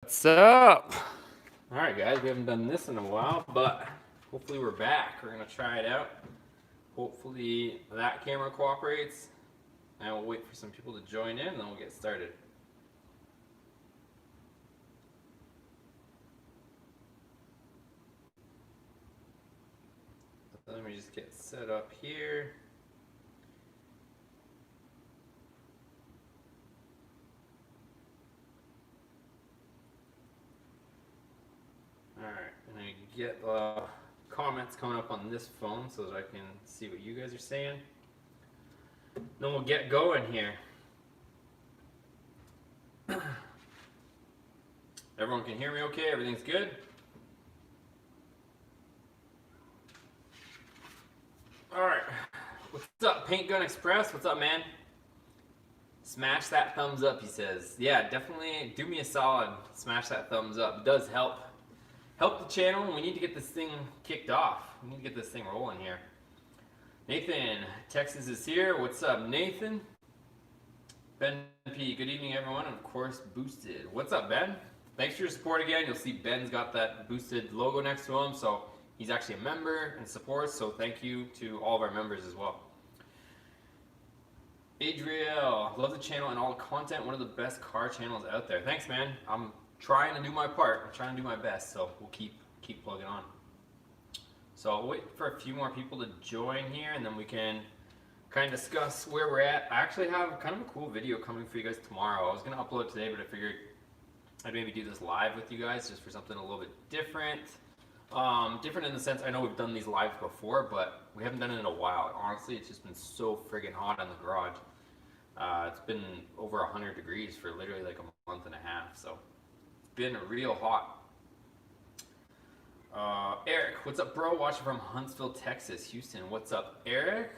What's up? Alright guys, we haven't done this in a while, but hopefully we're back. We're going to try it out. Hopefully that camera cooperates, and we'll wait for some people to join in, and then we'll get started. Let me just get set up here. Alright, and I get comments coming up on this phone so that I can see what you guys are saying. Then we'll get going here. Everyone can hear me okay? Everything's good? Alright. What's up, Paint Gun Express? What's up, man? Smash that thumbs up, he says. Yeah, definitely do me a solid. Smash that thumbs up. It does help. Help the channel. We need to get this thing kicked off. We need to get this thing rolling here. Nathan, Texas is here. What's up, Nathan? Ben P, good evening, everyone. And of course, Boosted. What's up, Ben? Thanks for your support again. You'll see Ben's got that Boosted logo next to him, so he's actually a member and supports, so thank you to all of our members as well. Adriel, love the channel and all the content. One of the best car channels out there. Thanks, man. I'm trying to do my part. I'm trying to do my best, so we'll keep plugging on. So I'll wait for a few more people to join here, and then we can kind of discuss where we're at. I actually have kind of a cool video coming for you guys tomorrow. I was going to upload today, but I figured I'd maybe do this live with you guys just for something a little bit different. Different in the sense, I know we've done these lives before, but we haven't done it in a while. Honestly, it's just been so friggin' hot in the garage. It's been over 100 degrees for literally like a month and a half, so it's been real hot. Eric, what's up, bro? Watching from Huntsville, Texas. Houston, what's up, Eric?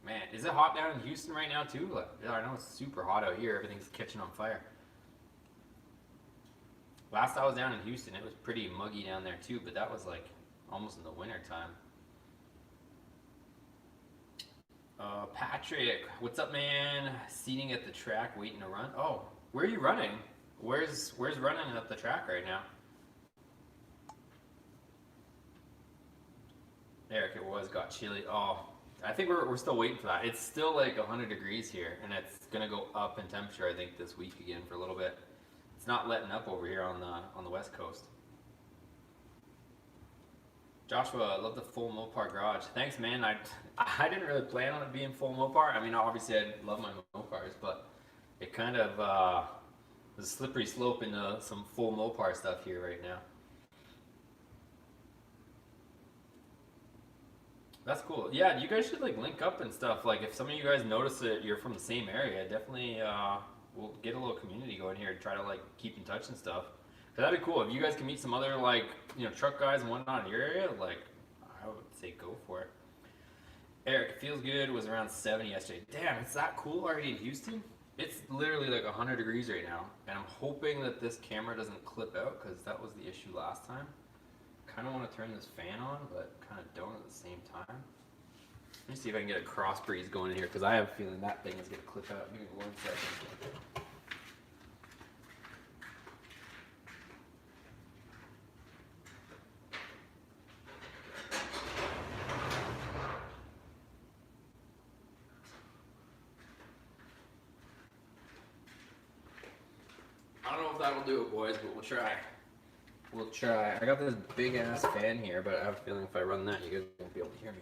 Man, is it hot down in Houston right now too? Yeah, I know it's super hot out here. Everything's catching on fire. Last I was down in Houston, it was pretty muggy down there too, but that was like almost in the winter time. Patrick, what's up, man? Seating at the track, waiting to run. Oh, where are you running? Where's running at the track right now? Eric, it got chilly. Oh, I think we're still waiting for that. It's still like 100 degrees here, and it's gonna go up in temperature, I think, this week again for a little bit. It's not letting up over here on the west coast. Joshua, I love the full Mopar garage. Thanks, man. I didn't really plan on it being full Mopar. I mean, obviously I love my Mopars, but it kind of was a slippery slope into some full Mopar stuff here right now. That's cool. Yeah, you guys should like link up and stuff. Like if some of you guys notice that you're from the same area, definitely we'll get a little community going here and try to like keep in touch and stuff. That'd be cool. If you guys can meet some other like truck guys and whatnot in your area, like I would say go for it. Eric, feels good. Was around 70 yesterday. Damn, it's that cool already in Houston. It's literally like 100 degrees right now, and I'm hoping that this camera doesn't clip out because that was the issue last time. Kind of want to turn this fan on, but kind of don't at the same time. Let me see if I can get a cross breeze going in here because I have a feeling that thing is going to clip out. Give me 1 second. I don't know if that'll do it, boys, but we'll try. We'll try. I got this big ass fan here, but I have a feeling if I run that, you guys won't be able to hear me.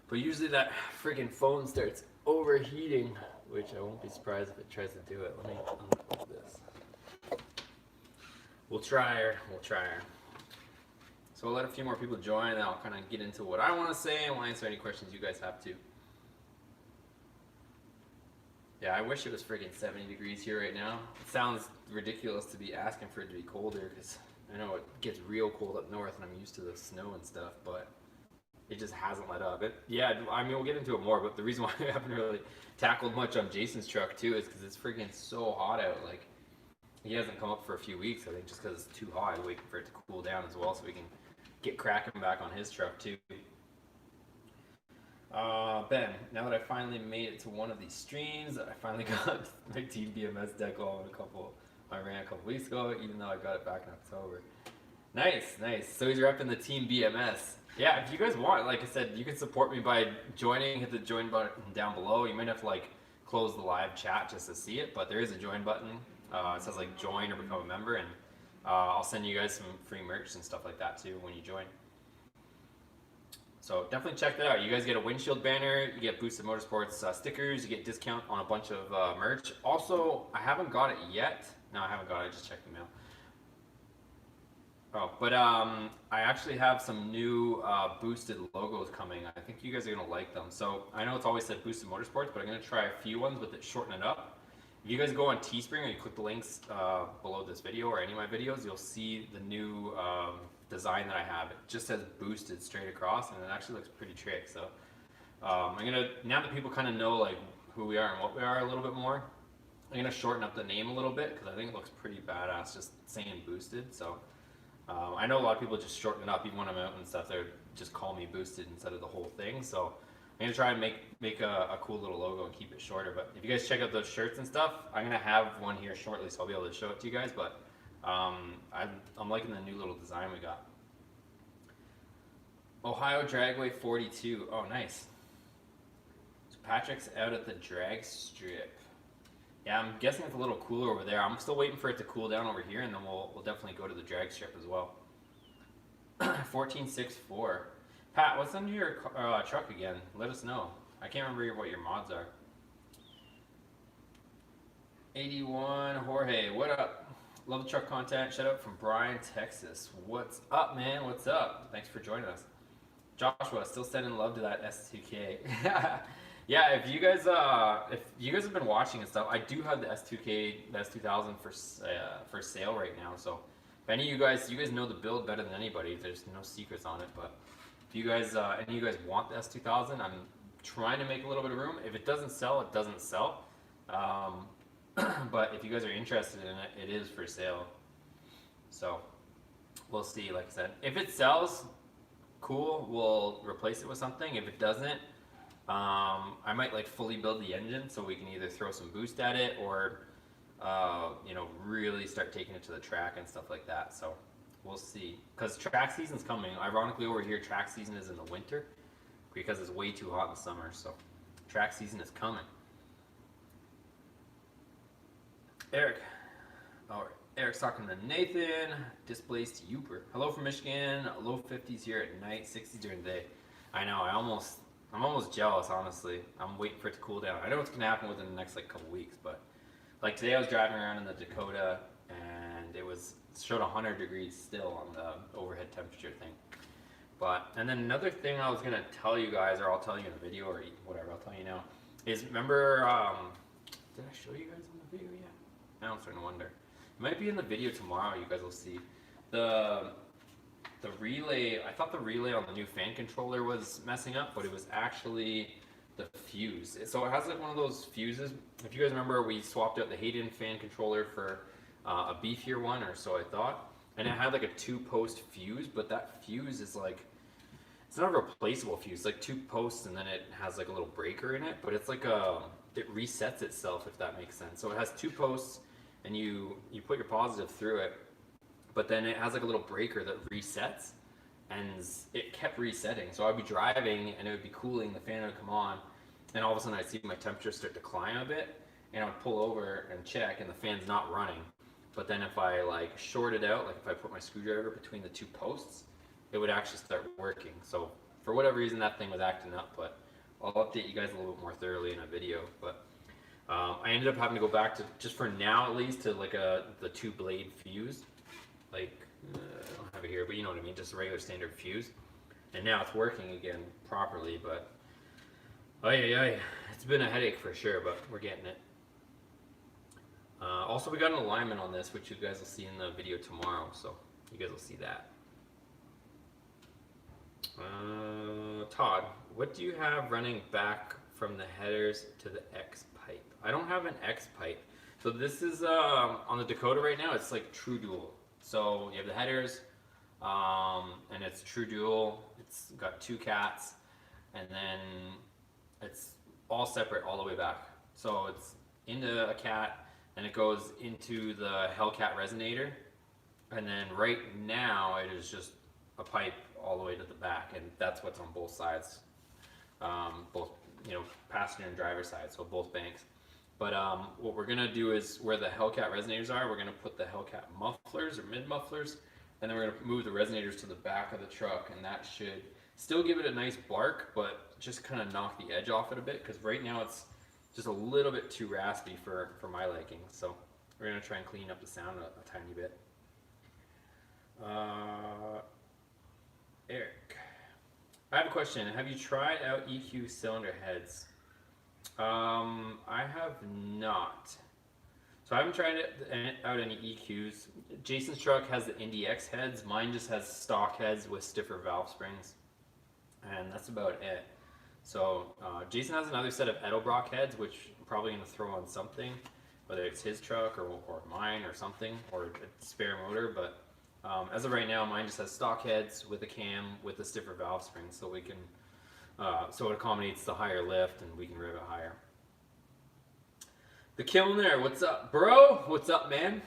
But usually that freaking phone starts overheating, which I won't be surprised if it tries to do it. Let me unplug this. We'll try her. We'll try her. So I'll let a few more people join, and I'll kind of get into what I want to say, and we'll answer any questions you guys have too. Yeah, I wish it was freaking 70 degrees here right now. It sounds ridiculous to be asking for it to be colder, because I know it gets real cold up north, and I'm used to the snow and stuff, but it just hasn't let up. Yeah, I mean, we'll get into it more, but the reason why I haven't really tackled much on Jason's truck, too, is because it's freaking so hot out. Like, he hasn't come up for a few weeks, I think, just because it's too hot, waiting for it to cool down as well, so we can get cracking back on his truck, too. Ben, now that I finally made it to one of these streams, I finally got my Team BMS decal and a couple I ran a couple weeks ago, even though I got it back in October. Nice, nice. So he's repping the Team BMS. Yeah, if you guys want, like I said, you can support me by joining. Hit the join button down below. You might have to like close the live chat just to see it, but there is a join button. It says like join or become a member, and I'll send you guys some free merch and stuff like that too when you join. So definitely check that out. You guys get a windshield banner, you get Boosted Motorsports stickers, you get discount on a bunch of merch. Also, I haven't got it yet. No, I haven't got it. I just checked the mail. Oh, but I actually have some new boosted logos coming. I think you guys are gonna like them. So I know it's always said Boosted Motorsports, but I'm gonna try a few ones with it, shorten it up. If you guys go on Teespring or you click the links below this video or any of my videos, you'll see the new design that I have. It just says boosted straight across, and it actually looks pretty trick. So I'm gonna, now that people kind of know like who we are and what we are a little bit more, I'm gonna shorten up the name a little bit because I think it looks pretty badass just saying boosted. So I know a lot of people just shorten it up, even when I'm out and stuff. They just call me boosted instead of the whole thing. So I'm gonna try and make a cool little logo and keep it shorter. But if you guys check out those shirts and stuff, I'm gonna have one here shortly, so I'll be able to show it to you guys. But I'm liking the new little design we got. Ohio Dragway 42. Oh, nice. So Patrick's out at the drag strip. Yeah, I'm guessing it's a little cooler over there. I'm still waiting for it to cool down over here, and then we'll definitely go to the drag strip as well. 1464. Pat, what's under your truck again? Let us know. I can't remember what your mods are. 81 Jorge, what up? Love the truck content. Shout out from Bryan, Texas. What's up, man? What's up? Thanks for joining us. Joshua, still sending love to that S2K. Yeah, if you guys have been watching and stuff, I do have the S2K, the S2000 for sale right now. So if any of you guys know the build better than anybody. There's no secrets on it. But if you guys, any of you guys want the S2000, I'm trying to make a little bit of room. If it doesn't sell, it doesn't sell. But if you guys are interested in it, it is for sale. So we'll see. Like I said, if it sells, cool. We'll replace it with something. If it doesn't, I might like fully build the engine so we can either throw some boost at it or you know, really start taking it to the track and stuff like that. So we'll see. Because track season's coming. Ironically, over here, track season is in the winter because it's way too hot in the summer. So track season is coming. Eric. Oh, Eric's talking to Nathan. Displaced Youper. Hello from Michigan. Low 50s here at night, 60s during the day. I know. I'm almost jealous, honestly. I'm waiting for it to cool down. I know what's gonna happen within the next like couple weeks, but like today I was driving around in the Dakota and it showed 100 degrees still on the overhead temperature thing. But and then another thing I was gonna tell you guys, or I'll tell you in a video or whatever, I'll tell you now, is remember did I show you guys in the video yet? Now I'm starting to wonder. It might be in the video tomorrow. You guys will see the relay. I thought the relay on the new fan controller was messing up, but it was actually the fuse. So it has like one of those fuses. If you guys remember, we swapped out the Hayden fan controller for a beefier one, or so I thought, and it had like a 2-post fuse, but that fuse is like, it's not a replaceable fuse. It's like 2 posts and then it has like a little breaker in it, but it's like it resets itself, if that makes sense. So it has 2 posts and you put your positive through it, but then it has like a little breaker that resets, and it kept resetting. So I'd be driving and it would be cooling, the fan would come on, and all of a sudden I'd see my temperature start to climb a bit, and I would pull over and check and the fan's not running. But then if I like short it out, like if I put my screwdriver between the 2 posts, it would actually start working. So for whatever reason that thing was acting up, but I'll update you guys a little bit more thoroughly in a video. But I ended up having to go back to, just for now at least, to like the 2-blade fuse. Like, I don't have it here, but you know what I mean, just a regular standard fuse. And now it's working again properly, but it's been a headache for sure, but we're getting it. Also, we got an alignment on this, which you guys will see in the video tomorrow, so you guys will see that. Todd, what do you have running back from the headers to the X pipe? I don't have an X pipe. So this is on the Dakota right now, it's like true dual. So you have the headers, and it's true dual. It's got 2 cats, and then it's all separate all the way back. So it's into a cat, and it goes into the Hellcat resonator, and then right now it is just a pipe all the way to the back, and that's what's on both sides, both passenger and driver side, so both banks. But what we're gonna do is where the Hellcat resonators are, we're gonna put the Hellcat mufflers or mid mufflers, and then we're gonna move the resonators to the back of the truck, and that should still give it a nice bark, but just kind of knock the edge off it a bit, because right now it's just a little bit too raspy for my liking. So we're gonna try and clean up the sound a tiny bit. Eric, I have a question. Have you tried out EQ cylinder heads? I have not. So I haven't tried out any EQs. Jason's truck has the IndyX heads. Mine just has stock heads with stiffer valve springs, and that's about it. So Jason has another set of Edelbrock heads, which I'm probably going to throw on something, whether it's his truck or mine or something, or a spare motor. But as of right now, mine just has stock heads with a cam with the stiffer valve springs, so we can so it accommodates the higher lift and we can rev it higher. The Kiln there, what's up, bro? What's up, man?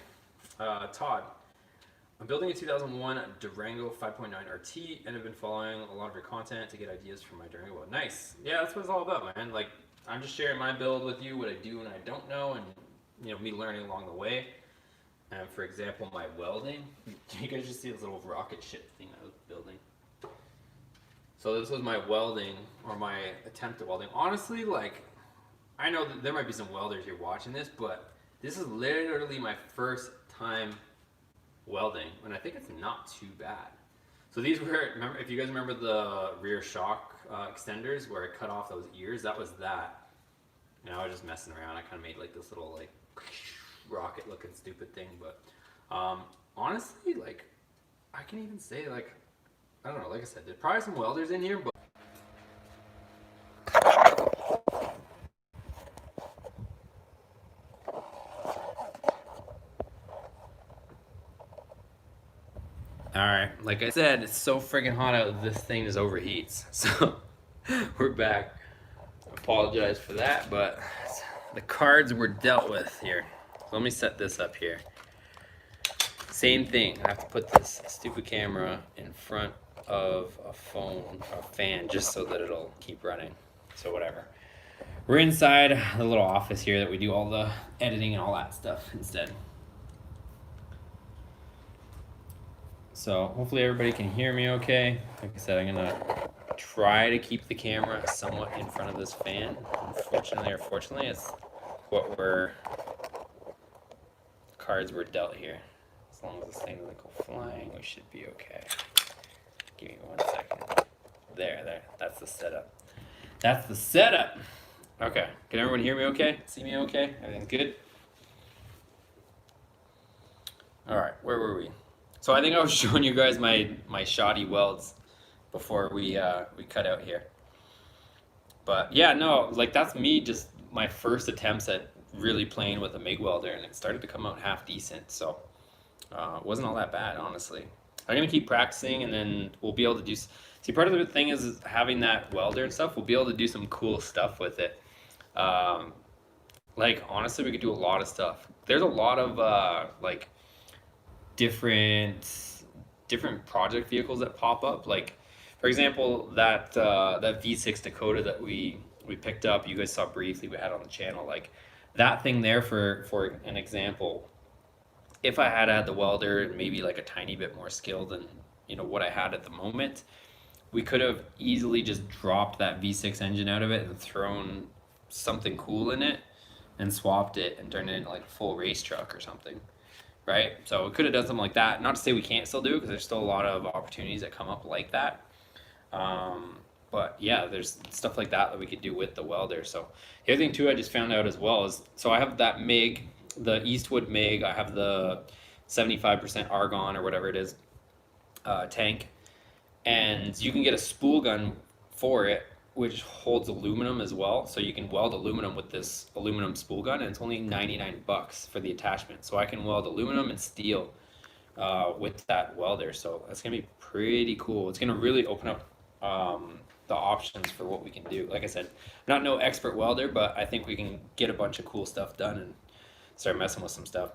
Todd, I'm building a 2001 Durango 5.9 RT and have been following a lot of your content to get ideas for my Durango. Nice. Yeah, that's what it's all about, man. Like, I'm just sharing my build with you, what I do and I don't know, and me learning along the way. And for example, my welding. You guys just see this little rocket ship thing I was building. So this was my welding, or my attempt at welding. Honestly, like, I know that there might be some welders here watching this, but this is literally my first time welding, and I think it's not too bad. So these were, remember, if you guys remember the rear shock extenders where I cut off those ears, that was that. And I was just messing around. I kind of made like this little like rocket looking stupid thing, but honestly, like, I can even say, like, I don't know, like I said, there's probably some welders in here, but alright, like I said, it's so friggin' hot out, this thing just overheats. So, we're back. Apologize for that, but the cards were dealt with here. So let me set this up here. Same thing, I have to put this stupid camera in front of a fan, just so that it'll keep running. So whatever. We're inside the little office here that we do all the editing and all that stuff instead. So hopefully everybody can hear me okay. Like I said, I'm gonna try to keep the camera somewhat in front of this fan. Unfortunately or fortunately, it's what cards were dealt here. As long as this thing doesn't go flying, we should be okay. Give me 1 second. There, that's the setup. That's the setup. Okay, can everyone hear me okay? See me okay? Everything's good? All right, where were we? So I think I was showing you guys my shoddy welds before we cut out here. But yeah, no, like that's me, just my first attempts at really playing with a MIG welder, and it started to come out half decent. So it wasn't all that bad, honestly. I'm gonna keep practicing, and then we'll be able to do. See, part of the thing is having that welder and stuff. We'll be able to do some cool stuff with it. Like honestly, we could do a lot of stuff. There's a lot of like different project vehicles that pop up. Like for example, that V6 Dakota that we picked up. You guys saw briefly. We had on the channel. Like that thing there for an example. If I had the welder and maybe like a tiny bit more skill than what I had at the moment, we could have easily just dropped that V6 engine out of it and thrown something cool in it and swapped it and turned it into like a full race truck or something, right? So we could have done something like that. Not to say we can't still do it, because there's still a lot of opportunities that come up like that. But yeah, there's stuff like that we could do with the welder. So the other thing too I just found out as well is, so I have that MIG, the Eastwood MIG, I have the 75% argon or whatever it is tank, and you can get a spool gun for it which holds aluminum as well, so you can weld aluminum with this aluminum spool gun, and it's only 99 bucks for the attachment. So I can weld aluminum and steel with that welder, so that's gonna be pretty cool. It's gonna really open up the options for what we can do. Like I said, I'm not no expert welder, but I think we can get a bunch of cool stuff done and start messing with some stuff.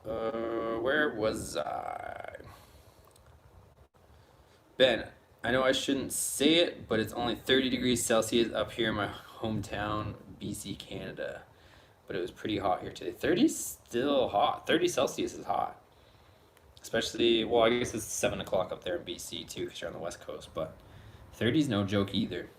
Where was I? Ben, I know I shouldn't say it, but it's only 30 degrees Celsius up here in my hometown, BC, Canada. But it was pretty hot here today. 30 is still hot. 30 Celsius is hot. Especially, well, I guess it's 7 o'clock up there in BC too, because you're on the west coast. But 30 is no joke either.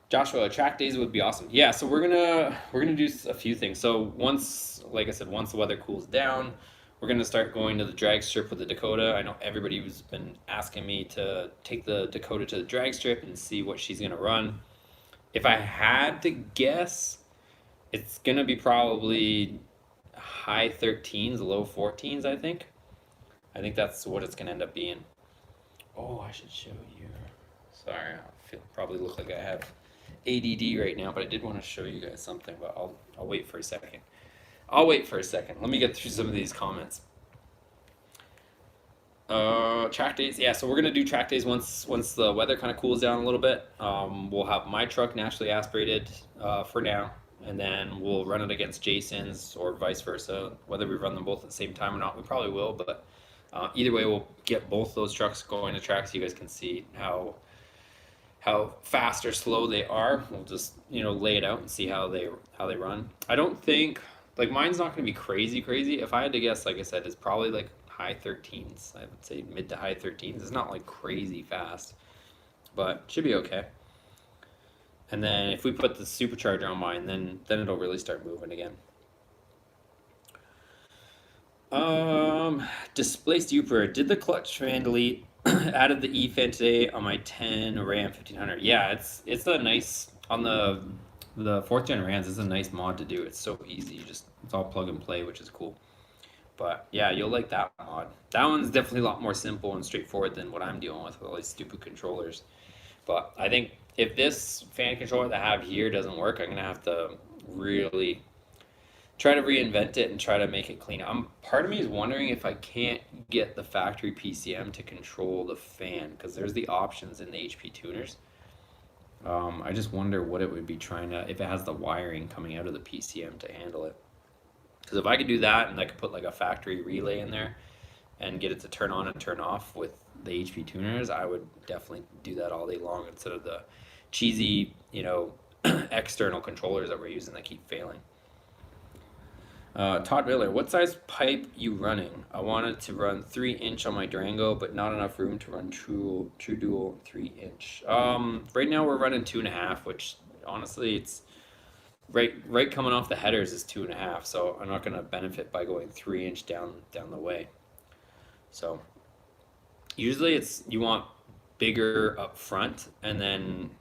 Joshua, track days would be awesome. Yeah, so we're gonna do a few things. So once, like I said, once the weather cools down, we're gonna start going to the drag strip with the Dakota. I know everybody has been asking me to take the Dakota to the drag strip and see what she's gonna run. If I had to guess, it's gonna be probably high 13s, low 14s, I think. I think that's what it's gonna end up being. Oh, I should show you. Sorry, probably look like I have ADD right now, but I did want to show you guys something, but I'll wait for a second. I'll wait for a second. Let me get through some of these comments. Track days, yeah. So we're gonna do track days once the weather kind of cools down a little bit. We'll have my truck naturally aspirated for now, and then we'll run it against Jason's or vice versa. Whether we run them both at the same time or not, we probably will. But either way, we'll get both those trucks going to track so you guys can see how fast or slow they are. We'll just lay it out and see how they run. I don't think like mine's not going to be crazy. If I had to guess, like I said, it's probably like high 13s. I would say mid to high 13s. It's not like crazy fast, but should be okay. And then if we put the supercharger on mine, then it'll really start moving again. Displaced Uper, did the clutch fan delete? Added the E-fan today on my 10 Ram 1500. Yeah, it's a nice, on the 4th gen Rams, it's a nice mod to do. It's so easy. It's all plug and play, which is cool. But yeah, you'll like that mod. That one's definitely a lot more simple and straightforward than what I'm dealing with all these stupid controllers. But I think if this fan controller that I have here doesn't work, I'm gonna have to really try to reinvent it and try to make it clean. Part of me is wondering if I can't get the factory PCM to control the fan, because there's the options in the HP tuners. I just wonder what it would be if it has the wiring coming out of the PCM to handle it. Because if I could do that and I could put like a factory relay in there and get it to turn on and turn off with the HP tuners, I would definitely do that all day long instead of the cheesy, external controllers that we're using that keep failing. Todd Miller, what size pipe you running? I wanted to run 3-inch on my Durango, but not enough room to run true dual 3-inch. Right now we're running 2.5, which honestly it's right coming off the headers is 2.5, so I'm not gonna benefit by going 3-inch down the way. So usually you want bigger up front, and then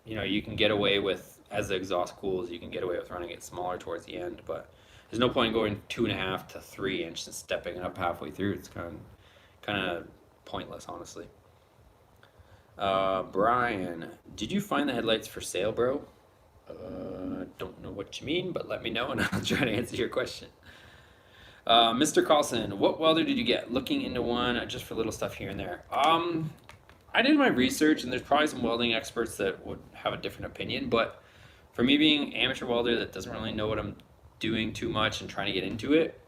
you can get away with, as the exhaust cools, you can get away with running it smaller towards the end, but there's no point in going 2.5 to 3-inch and stepping it up halfway through. It's kind of pointless, honestly. Brian, did you find the headlights for sale, bro? Don't know what you mean, but let me know and I'll try to answer your question. Mr. Carlson, what welder did you get? Looking into one just for little stuff here and there. I did my research, and there's probably some welding experts that would have a different opinion, but for me being amateur welder that doesn't really know what I'm doing too much and trying to get into it,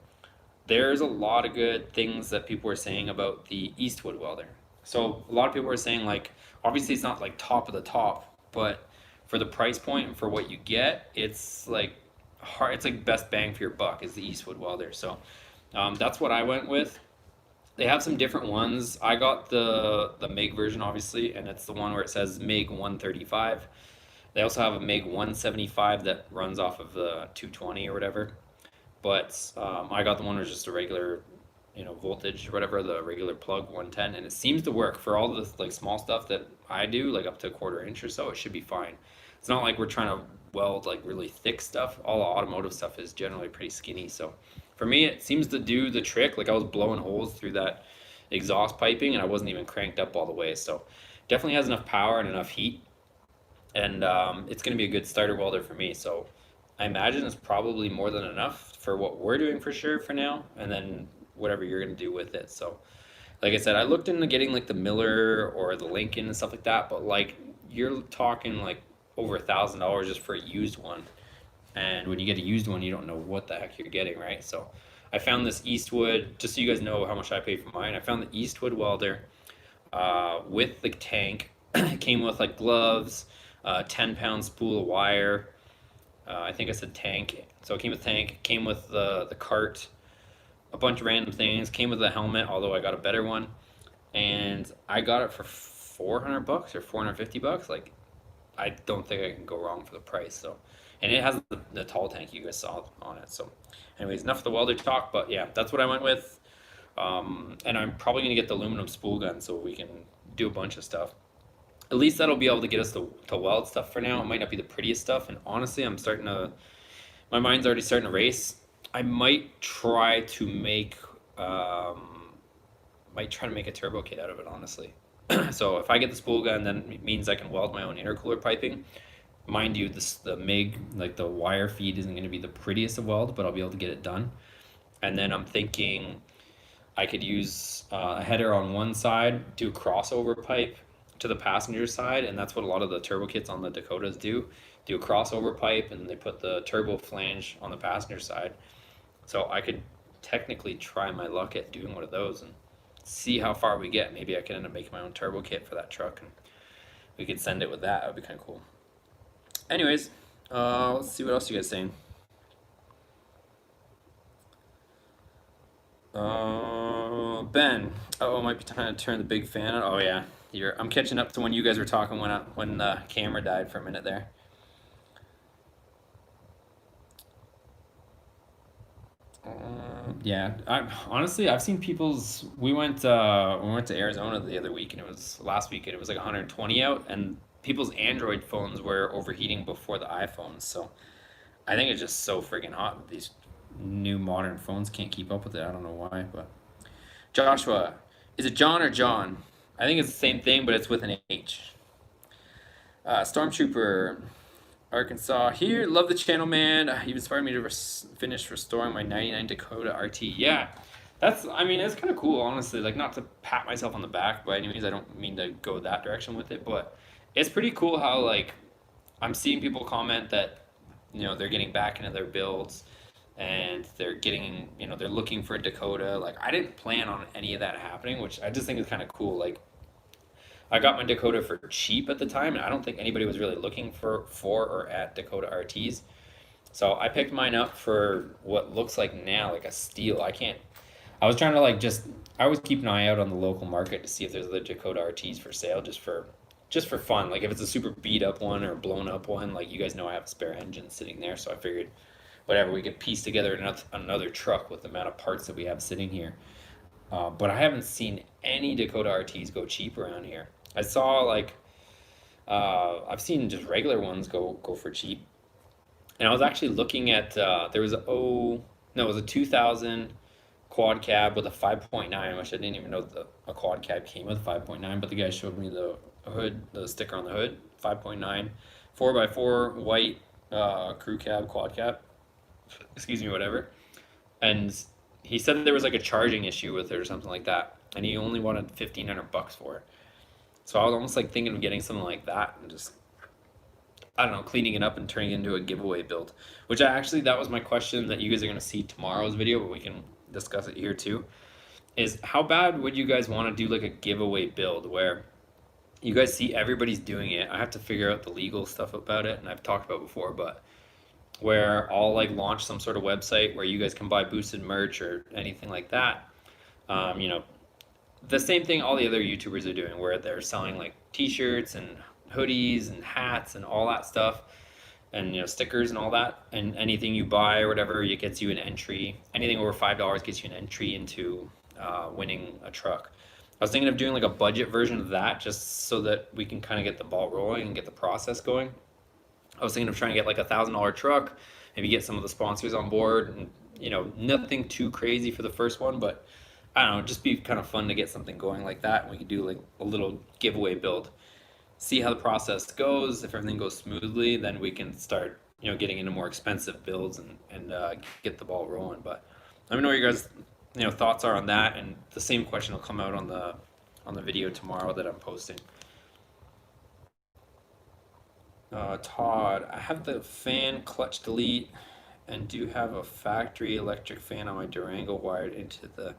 there's a lot of good things that people are saying about the Eastwood welder. So a lot of people are saying, like, obviously it's not like top of the top, but for the price point and for what you get, it's like best bang for your buck is the Eastwood welder. So that's what I went with. They have some different ones. I got the MIG version, obviously, and it's the one where it says MIG 135. They also have a MIG 175 that runs off of the 220 or whatever. But I got the one where it's just a regular, voltage or whatever, the regular plug 110, and it seems to work for all the like small stuff that I do, like up to 1/4 inch or so. It should be fine. It's not like we're trying to weld like really thick stuff. All the automotive stuff is generally pretty skinny. So for me, it seems to do the trick. Like I was blowing holes through that exhaust piping, and I wasn't even cranked up all the way. So definitely has enough power and enough heat. And it's going to be a good starter welder for me. So I imagine it's probably more than enough for what we're doing for sure for now, and then whatever you're going to do with it. So like I said, I looked into getting like the Miller or the Lincoln and stuff like that, but like you're talking like over $1,000 just for a used one. And when you get a used one, you don't know what the heck you're getting, right? So I found this Eastwood, just so you guys know how much I paid for mine. I found the Eastwood welder with the tank. It came with like gloves, 10-pound spool of wire. I think I said tank. So it came with tank, it came with the cart, a bunch of random things. Came with a helmet, although I got a better one. And I got it for $400 or $450. Like, I don't think I can go wrong for the price. So, and it has the tall tank you guys saw on it. So, anyways, enough of the welder talk. But yeah, that's what I went with. And I'm probably gonna get the aluminum spool gun so we can do a bunch of stuff. At least that'll be able to get us to weld stuff for now. It might not be the prettiest stuff, and honestly, my mind's already starting to race. I might try to make a turbo kit out of it, honestly. So if I get the spool gun, then it means I can weld my own intercooler piping. Mind you, the MIG, like the wire feed, isn't going to be the prettiest of weld, but I'll be able to get it done. And then I'm thinking I could use a header on one side, do a crossover pipe to the passenger side, and that's what a lot of the turbo kits on the Dakotas do. Do a crossover pipe, and they put the turbo flange on the passenger side. So I could technically try my luck at doing one of those and see how far we get. Maybe I could end up making my own turbo kit for that truck, and we could send it with that. That would be kind of cool. Anyways, let's see what else you guys saying. Ben, might be time to turn the big fan on. Oh yeah, I'm catching up to when you guys were talking when the camera died for a minute there. Yeah, I've seen people's. We went to Arizona the other week, and it was last week, and it was like 120 out, and people's Android phones were overheating before the iPhones. So I think it's just so freaking hot that these new modern phones can't keep up with it. I don't know why, but Joshua, is it John or John? I think it's the same thing, but it's with an H. Stormtrooper, Arkansas here. Love the channel, man. You've inspired me to finish restoring my 99 Dakota RT. Yeah, it's kind of cool, honestly. Like, not to pat myself on the back by any means. I don't mean to go that direction with it, but it's pretty cool how, like, I'm seeing people comment that, they're getting back into their builds and they're getting, they're looking for a Dakota. Like, I didn't plan on any of that happening, which I just think is kind of cool. Like, I got my Dakota for cheap at the time, and I don't think anybody was really looking for or at Dakota RTs. So I picked mine up for what looks like now like a steal. I was trying to I always keep an eye out on the local market to see if there's other Dakota RTs for sale just for fun. Like if it's a super beat up one or blown up one, like you guys know I have a spare engine sitting there, so I figured whatever, we could piece together another truck with the amount of parts that we have sitting here. But I haven't seen any Dakota RTs go cheap around here. I saw I've seen just regular ones go for cheap, and I was actually looking at there was it was a 2000 quad cab with a 5.9, which I didn't even know a quad cab came with 5.9, but the guy showed me the hood, the sticker on the hood, 5.9, 4x4 white crew cab, quad cab, excuse me, whatever, and he said there was like a charging issue with it or something like that, and he only wanted $1,500 for it. So I was almost like thinking of getting something like that and just, I don't know, cleaning it up and turning it into a giveaway build. Which that was my question that you guys are going to see tomorrow's video, but we can discuss it here too. Is how bad would you guys want to do like a giveaway build where you guys see everybody's doing it? I have to figure out the legal stuff about it, and I've talked about before, but where I'll like launch some sort of website where you guys can buy boosted merch or anything like that. The same thing all the other YouTubers are doing, where they're selling like t-shirts and hoodies and hats and all that stuff, and stickers and all that, and anything you buy or whatever, it gets you an entry. Anything over $5 gets you an entry into winning a truck. I was thinking of doing like a budget version of that, just so that we can kind of get the ball rolling and get the process going. I was thinking of trying to get like $1,000 truck, maybe get some of the sponsors on board, and nothing too crazy for the first one, but I don't know, just be kind of fun to get something going like that. And we could do like a little giveaway build, see how the process goes. If everything goes smoothly, then we can start, getting into more expensive builds and get the ball rolling. But let me know what your guys, thoughts are on that. And the same question will come out on the video tomorrow that I'm posting. Todd, I have the fan clutch delete and do have a factory electric fan on my Durango wired into the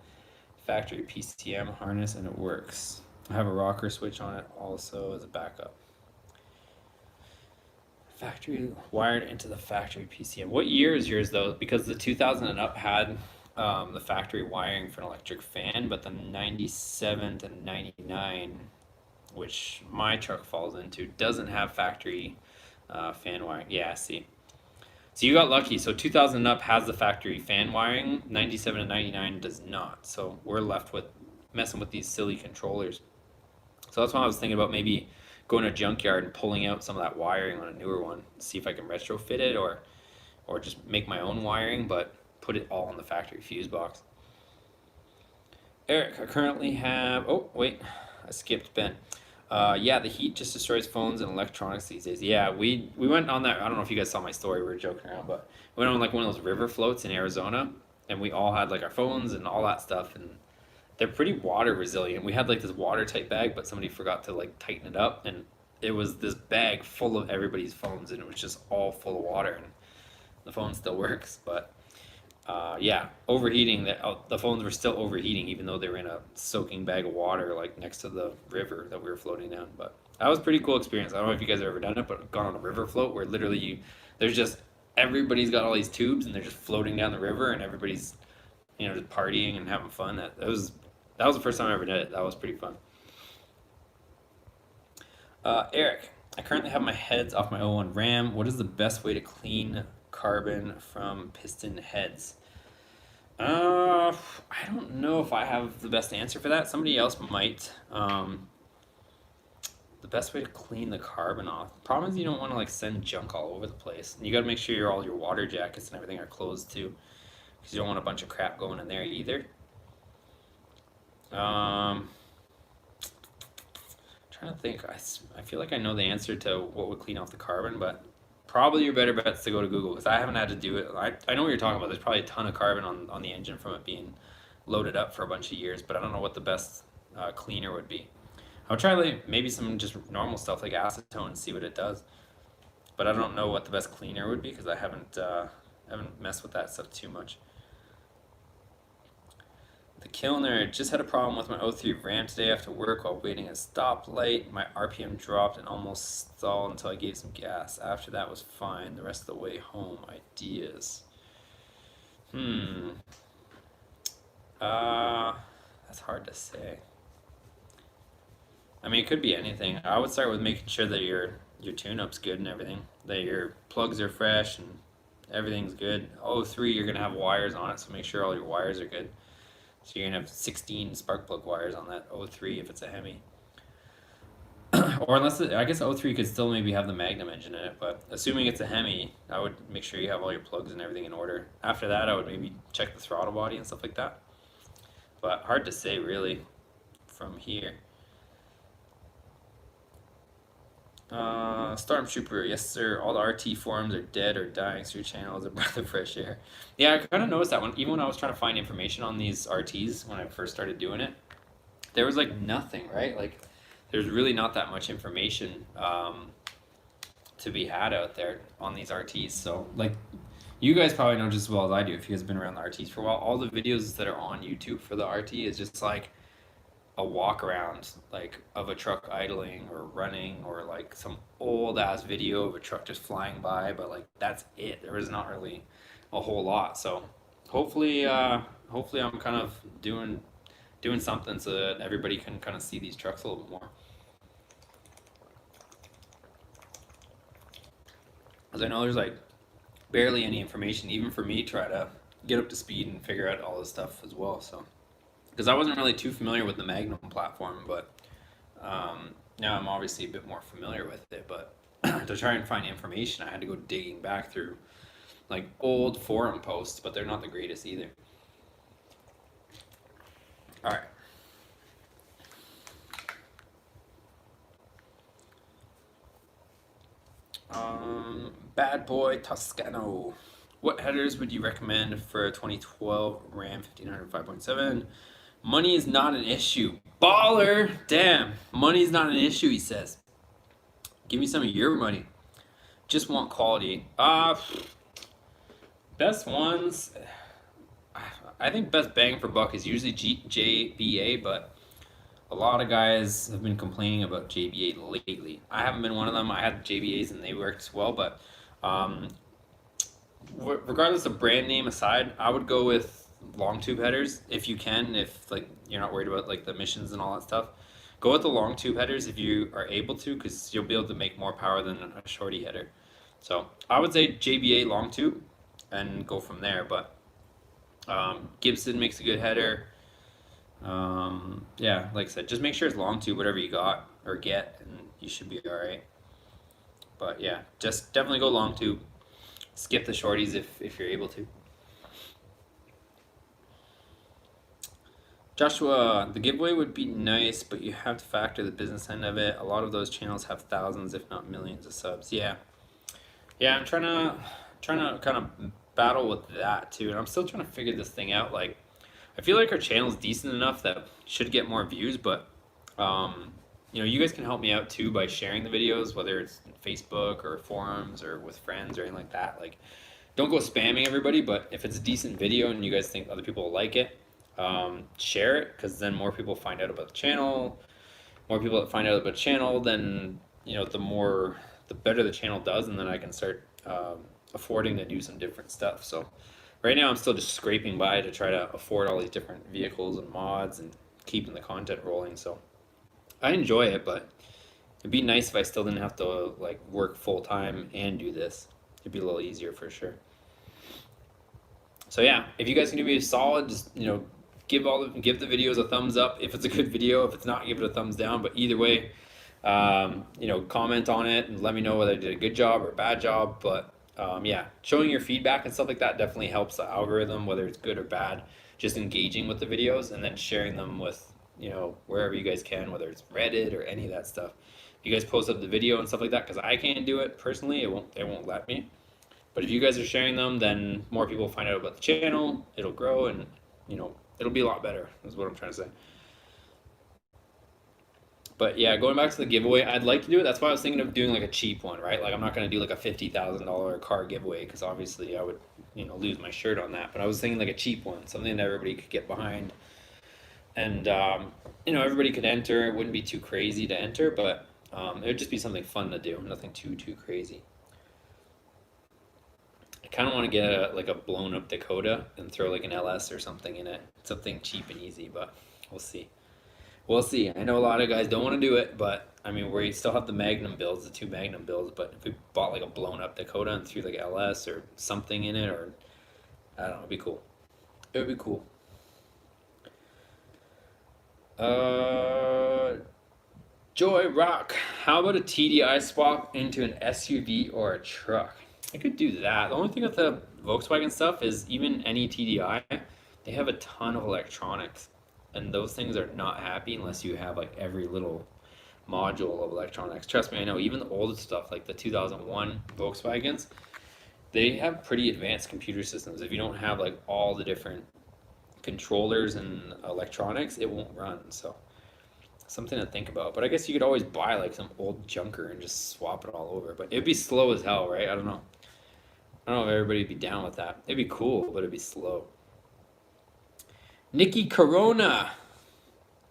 factory PCM harness and it works. I have a rocker switch on it also as a backup. Factory wired into the factory PCM. What year is yours though? Because the 2000 and up had the factory wiring for an electric fan, but the 97 to 99, which my truck falls into, doesn't have factory fan wiring. Yeah, see. So you got lucky. So 2000 and up has the factory fan wiring. 97 and 99 does not. So we're left with messing with these silly controllers. So that's why I was thinking about maybe going to a junkyard and pulling out some of that wiring on a newer one. See if I can retrofit it or just make my own wiring, but put it all in the factory fuse box. Eric, I currently have... Oh, wait. I skipped Ben. Yeah, the heat just destroys phones and electronics these days. Yeah, we went on that. I don't know if you guys saw my story. We were joking around, but we went on like one of those river floats in Arizona, and we all had like our phones and all that stuff, and they're pretty water resilient. We had like this watertight bag, but somebody forgot to like tighten it up, and it was this bag full of everybody's phones, and it was just all full of water, and the phone still works, but yeah, overheating. The phones were still overheating, even though they were in a soaking bag of water, like next to the river that we were floating down. But that was a pretty cool experience. I don't know if you guys have ever done it, but gone on a river float where literally there's just everybody's got all these tubes and they're just floating down the river, and everybody's just partying and having fun. That was the first time I ever did it. That was pretty fun. Eric, I currently have my heads off my '01 Ram. What is the best way to clean carbon from piston heads? I don't know if I have the best answer for that. Somebody else might. The best way to clean the carbon off. The problem is you don't want to like send junk all over the place. And you got to make sure all your water jackets and everything are closed too, because you don't want a bunch of crap going in there either. Trying to think. I feel like I know the answer to what would clean off the carbon, but probably your better bet's to go to Google, because I haven't had to do it. I know what you're talking about. There's probably a ton of carbon on the engine from it being loaded up for a bunch of years, but I don't know what the best cleaner would be. I'll try like maybe some just normal stuff like acetone and see what it does, but I don't know what the best cleaner would be because I haven't messed with that stuff too much. The Kilner just had a problem with my '03 Ram today after work while waiting at a stoplight. My RPM dropped and almost stalled until I gave some gas. After that was fine. The rest of the way home. Ideas. That's hard to say. I mean, it could be anything. I would start with making sure that your tune-up's good and everything. That your plugs are fresh and everything's good. '03, you're gonna have wires on it, so make sure all your wires are good. So you're gonna have 16 spark plug wires on that '03 if it's a Hemi. Or unless I guess '03 could still maybe have the Magnum engine in it, but assuming it's a Hemi, I would make sure you have all your plugs and everything in order. After that, I would maybe check the throttle body and stuff like that. But hard to say really from here. Stormtrooper, yes sir, all the RT forums are dead or dying, so your channel is a breath of fresh air. Yeah, I kind of noticed that one. Even when I was trying to find information on these RTs when I first started doing it, there was like nothing, right? Like there's really not that much information to be had out there on these RTs. So like you guys probably know just as well as I do if you guys have been around the RTs for a while. All the videos that are on YouTube for the RT is just like a walk around like of a truck idling or running, or like some old ass video of a truck just flying by, but like that's it. There is not really a whole lot. So hopefully I'm kind of doing something so that everybody can kind of see these trucks a little bit more. Because I know there's like barely any information even for me to try to get up to speed and figure out all this stuff as well. So because I wasn't really too familiar with the Magnum platform, but now I'm obviously a bit more familiar with it. But to try and find information, I had to go digging back through like old forum posts, but they're not the greatest either. All right. Bad Boy Toscano. What headers would you recommend for a 2012 Ram 1500 5.7? Money is not an issue. Baller! Damn, money is not an issue, he says. Give me some of your money. just want quality. Best ones, I think best bang for buck is usually JBA, but a lot of guys have been complaining about JBA lately. I haven't been one of them. I had JBAs and they worked well, but um, regardless of brand name aside, I would go with long tube headers if you can. If like you're not worried about like the emissions and all that stuff, go with the long tube headers if you are able to, because you'll be able to make more power than a shorty header. So I would say JBA long tube and go from there. But Gibson makes a good header. Yeah, like I said, just make sure it's long tube, whatever you got or get, and you should be all right. But yeah, just definitely go long tube. Skip the shorties if you're able to. Joshua, the giveaway would be nice, but you have to factor the business end of it. A lot of those channels have thousands, if not millions, of subs. Yeah, I'm trying to kind of battle with that too, and I'm still trying to figure this thing out. Like, I feel like our channel is decent enough that should get more views, but you guys can help me out too by sharing the videos, whether it's Facebook or forums or with friends or anything like that. Like, don't go spamming everybody, but if it's a decent video and you guys think other people will like it, share it, because then more people find out about the channel. More people that find out about the channel, then the better the channel does, and then I can start affording to do some different stuff. So right now I'm still just scraping by to try to afford all these different vehicles and mods and keeping the content rolling. So I enjoy it, but it'd be nice if I still didn't have to like work full time and do this. It'd be a little easier for sure. So yeah, if you guys can do me a solid, just give the videos a thumbs up if it's a good video. If it's not, give it a thumbs down. But either way, comment on it and let me know whether I did a good job or a bad job. But yeah, showing your feedback and stuff like that definitely helps the algorithm, whether it's good or bad. Just engaging with the videos and then sharing them with wherever you guys can, whether it's Reddit or any of that stuff. If you guys post up the video and stuff like that, because I can't do it personally, it won't let me. But if you guys are sharing them, then more people find out about the channel. It'll grow, and it'll be a lot better, is what I'm trying to say. But yeah, going back to the giveaway, I'd like to do it. That's why I was thinking of doing like a cheap one, right? Like, I'm not going to do like a $50,000 car giveaway, because obviously I would lose my shirt on that. But I was thinking like a cheap one, something that everybody could get behind. And everybody could enter. It wouldn't be too crazy to enter, but it would just be something fun to do. Nothing too crazy. I kind of want to get a blown up Dakota and throw like an LS or something in it. Something cheap and easy, but we'll see. We'll see. I know a lot of guys don't want to do it, but I mean, we still have the Magnum builds, the 2 Magnum builds, but if we bought like a blown up Dakota and threw like LS or something in it, or I don't know, it'd be cool. It would be cool. Joy Rock, how about a TDI swap into an SUV or a truck? I could do that. The only thing with the Volkswagen stuff is even any TDI, they have a ton of electronics, and those things are not happy unless you have like every little module of electronics. Trust me, I know. Even the older stuff, like the 2001 Volkswagens, they have pretty advanced computer systems. If you don't have like all the different controllers and electronics, it won't run. So something to think about. But I guess you could always buy like some old junker and just swap it all over. But it'd be slow as hell, right? I don't know if everybody would be down with that. It'd be cool, but it'd be slow. Nikki Corona,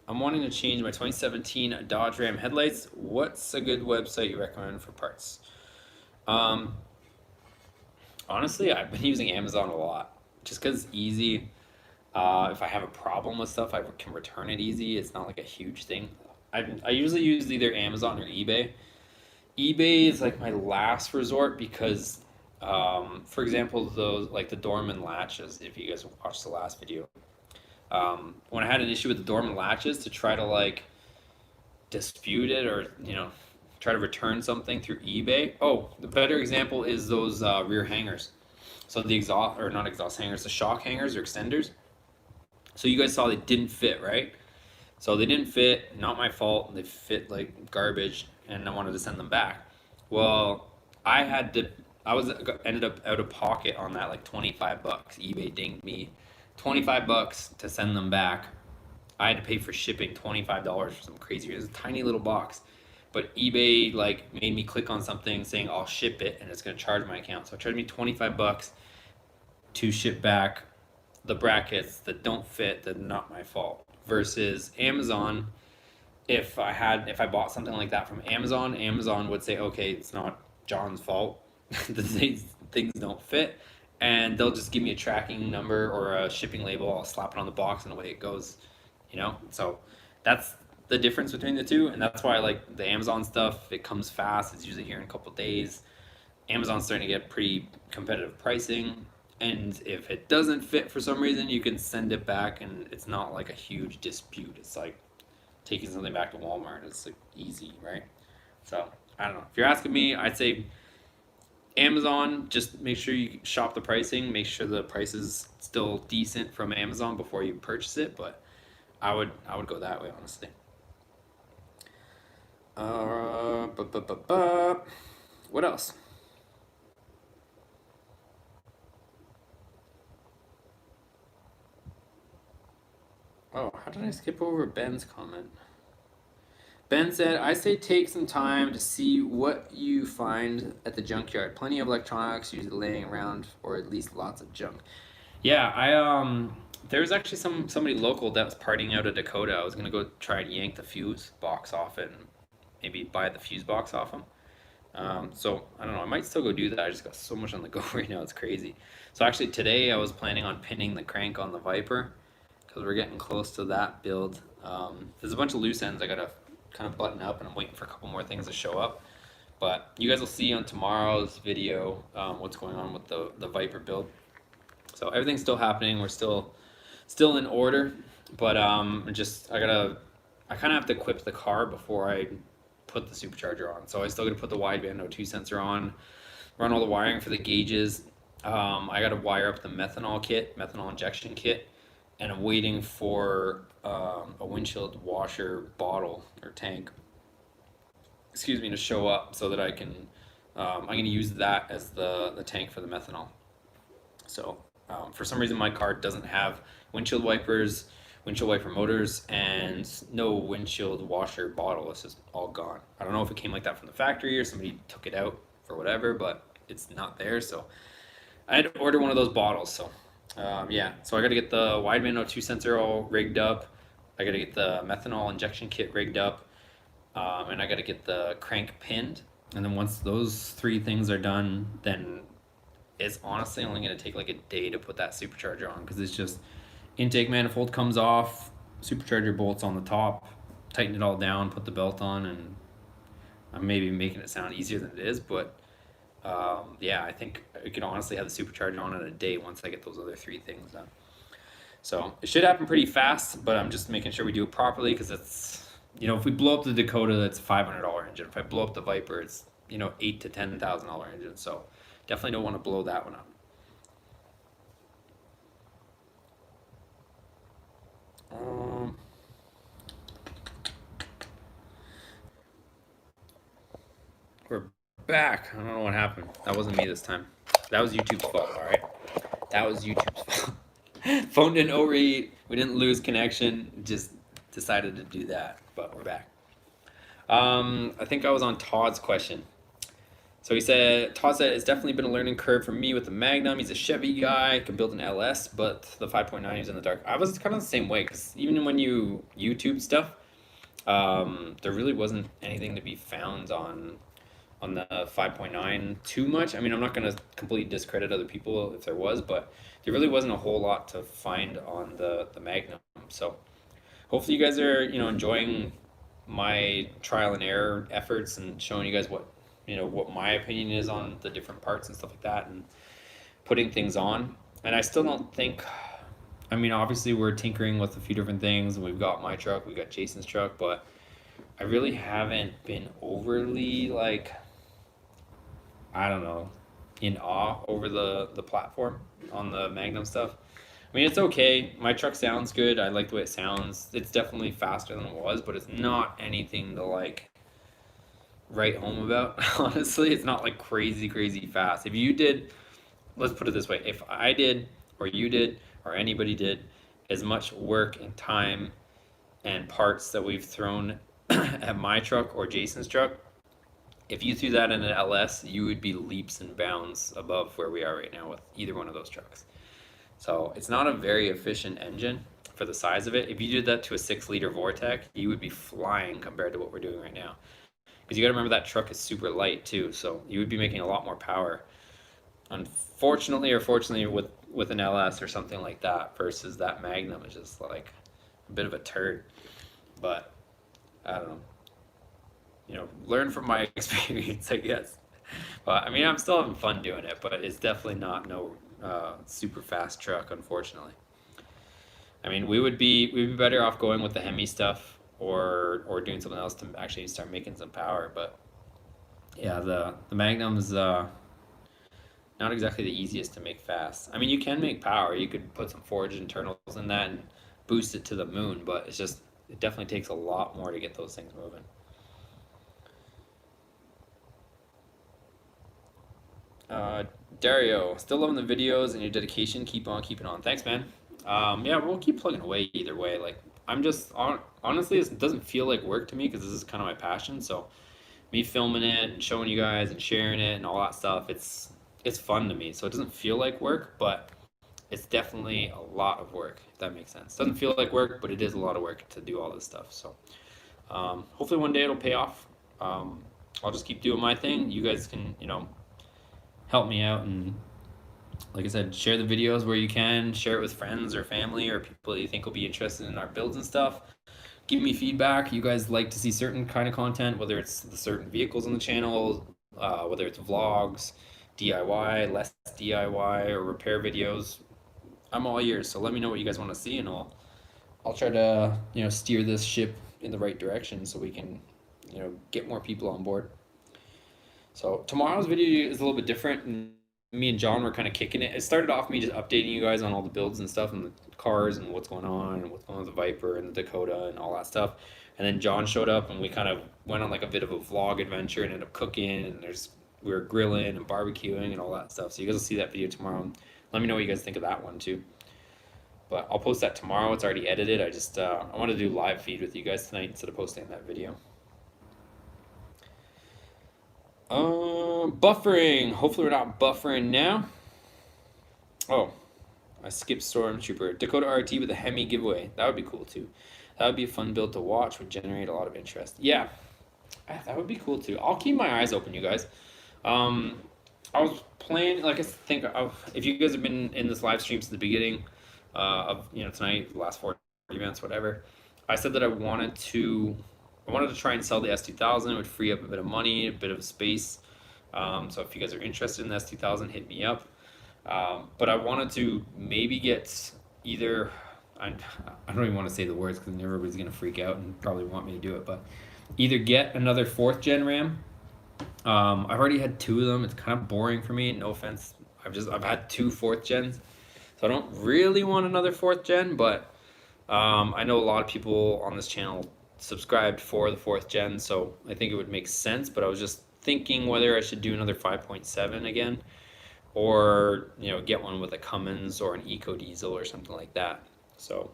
I'm wanting to change my 2017 Dodge Ram headlights. What's a good website you recommend for parts? Honestly, I've been using Amazon a lot, just because it's easy. If I have a problem with stuff, I can return it easy. It's not like a huge thing. I usually use either Amazon or eBay. eBay is like my last resort because, for example, those like the Dorman latches, if you guys watched the last video, when I had an issue with the Dorman latches, to try to like dispute it or try to return something through eBay. Oh, the better example is those rear hangers. So the exhaust, or not exhaust hangers, the shock hangers or extenders. So you guys saw they didn't fit, right? So they didn't fit, not my fault. They fit like garbage, and I wanted to send them back. Well, ended up out of pocket on that, like $25. eBay dinged me $25 to send them back. I had to pay for shipping $25 for some crazy. It was a tiny little box. but eBay like made me click on something saying I'll ship it and it's gonna charge my account. So it charged me $25 to ship back the brackets that don't fit, that are not my fault. Versus Amazon, if I bought something like that from Amazon, Amazon would say, okay, it's not John's fault. These things don't fit, and they'll just give me a tracking number or a shipping label. I'll slap it on the box and away it goes. So that's the difference between the two, and that's why I like the Amazon stuff. It comes fast. It's usually here in a couple of days. Amazon's starting to get pretty competitive pricing, and if it doesn't fit for some reason, you can send it back, and it's not like a huge dispute. It's like taking something back to Walmart. It's like easy, right? So I don't know. If you're asking me, I'd say Amazon. Just make sure you shop the pricing. Make sure the price is still decent from Amazon before you purchase it. But I would go that way, honestly. What else? Oh, how did I skip over Ben's comment? Ben said, I say take some time to see what you find at the junkyard. Plenty of electronics usually laying around, or at least lots of junk. Yeah, there was actually somebody local that was partying out of Dakota. I was gonna go try and yank the fuse box off it and maybe buy the fuse box off him. So I don't know. I might still go do that. I just got so much on the go right now. It's crazy. So actually today I was planning on pinning the crank on the Viper because we're getting close to that build. There's a bunch of loose ends I gotta kind of button up, and I'm waiting for a couple more things to show up. But you guys will see on tomorrow's video what's going on with the Viper build. So everything's still happening. We're still in order, but I kind of have to equip the car before I put the supercharger on. So I still got to put the wideband O2 sensor on, run all the wiring for the gauges. I got to wire up the methanol injection kit, and I'm waiting for a windshield washer bottle or tank, to show up so that I can. I'm going to use that as the tank for the methanol. So for some reason my car doesn't have windshield wipers, windshield wiper motors, and no windshield washer bottle. It's just all gone. I don't know if it came like that from the factory or somebody took it out for whatever, but it's not there. So I had to order one of those bottles. So yeah, so I got to get the wideband O2 sensor all rigged up. I got to get the methanol injection kit rigged up, and I got to get the crank pinned. And then once those three things are done, then it's honestly only going to take like a day to put that supercharger on, because it's just intake manifold comes off, supercharger bolts on the top, tighten it all down, put the belt on, and I'm maybe making it sound easier than it is, but yeah, I think I could honestly have the supercharger on in a day once I get those other three things done. So it should happen pretty fast, but I'm just making sure we do it properly, because it's, if we blow up the Dakota, that's a $500 engine. If I blow up the Viper, it's, $8,000 to $10,000 engine. So definitely don't want to blow that one up. We're back. I don't know what happened. That wasn't me this time. That was YouTube's fault, all right? That was YouTube's fault. Phone didn't overheat. We didn't lose connection. Just decided to do that, but we're back. I think I was on Todd's question. So Todd said, it's definitely been a learning curve for me with the Magnum. He's a Chevy guy, can build an LS, but the 5.9 is in the dark. I was kind of the same way, because even when you YouTube stuff, there really wasn't anything to be found on the 5.9 too much. I mean, I'm not going to completely discredit other people if there was, but there really wasn't a whole lot to find on the Magnum. So hopefully you guys are, enjoying my trial and error efforts and showing you guys what my opinion is on the different parts and stuff like that, and putting things on. And I still don't think, obviously we're tinkering with a few different things, and we've got my truck, we've got Jason's truck, but I really haven't been overly, in awe over the platform on the Magnum stuff. It's okay. My truck sounds good. I like the way it sounds. It's definitely faster than it was, but it's not anything to write home about. Honestly, it's not crazy fast. If you did, let's put it this way, if I did, or you did, or anybody did as much work and time and parts that we've thrown at my truck or Jason's truck, if you threw that in an LS, you would be leaps and bounds above where we are right now with either one of those trucks. So it's not a very efficient engine for the size of it. If you did that to a 6-liter Vortec, you would be flying compared to what we're doing right now. Because you got to remember that truck is super light too, so you would be making a lot more power. Unfortunately or fortunately with an LS or something like that versus that Magnum is just like a bit of a turd. But I don't know. You know, learn from my experience, I guess. But I mean, I'm still having fun doing it, but it's definitely not no super fast truck, unfortunately. I mean, we'd be better off going with the Hemi stuff or doing something else to actually start making some power. But yeah, the Magnum's not exactly the easiest to make fast. I mean, you can make power. You could put some forged internals in that and boost it to the moon, but it definitely takes a lot more to get those things moving. Dario, still loving the videos and your dedication. Keep on keeping on. Thanks, man. Yeah, we'll keep plugging away either way. Like, honestly, it doesn't feel like work to me because this is kind of my passion. So, me filming it and showing you guys and sharing it and all that stuff, it's fun to me. So it doesn't feel like work, but it's definitely a lot of work, if that makes sense. It doesn't feel like work, but it is a lot of work to do all this stuff. So, hopefully one day it'll pay off. I'll just keep doing my thing. You guys can, help me out and, like I said, share the videos where you can, share it with friends or family or people that you think will be interested in our builds and stuff. Give me feedback. You guys like to see certain kind of content, whether it's the certain vehicles on the channel, whether it's vlogs, DIY, less DIY, or repair videos. I'm all ears, so let me know what you guys want to see, and I'll try to steer this ship in the right direction so we can get more people on board. So tomorrow's video is a little bit different, and me and John were kind of kicking it. It started off me just updating you guys on all the builds and stuff and the cars and what's going on and what's going on with the Viper and the Dakota and all that stuff. And then John showed up and we kind of went on like a bit of a vlog adventure and ended up cooking, and we were grilling and barbecuing and all that stuff. So you guys will see that video tomorrow. Let me know what you guys think of that one too. But I'll post that tomorrow. It's already edited. I want to do live feed with you guys tonight instead of posting that video. Buffering. Hopefully we're not buffering now. Oh, I skipped Stormtrooper. Dakota RT with a Hemi giveaway. That would be cool too. That would be a fun build to watch. Would generate a lot of interest. Yeah, that would be cool too. I'll keep my eyes open, you guys. I was planning, like I think, if you guys have been in this live stream since the beginning of tonight, the last 4 events, whatever, I said that I wanted to try and sell the S2000. It would free up a bit of money, a bit of space. So if you guys are interested in the S2000, hit me up. But I wanted to maybe get either, I don't even want to say the words because everybody's going to freak out and probably want me to do it, but either get another 4th gen RAM. I've already had 2 of them. It's kind of boring for me. No offense. I've had 2 4th gens. So I don't really want another 4th gen, but I know a lot of people on this channel subscribed for the 4th gen, so I think it would make sense. But I was just thinking whether I should do another 5.7 again, or get one with a Cummins or an Eco Diesel or something like that. So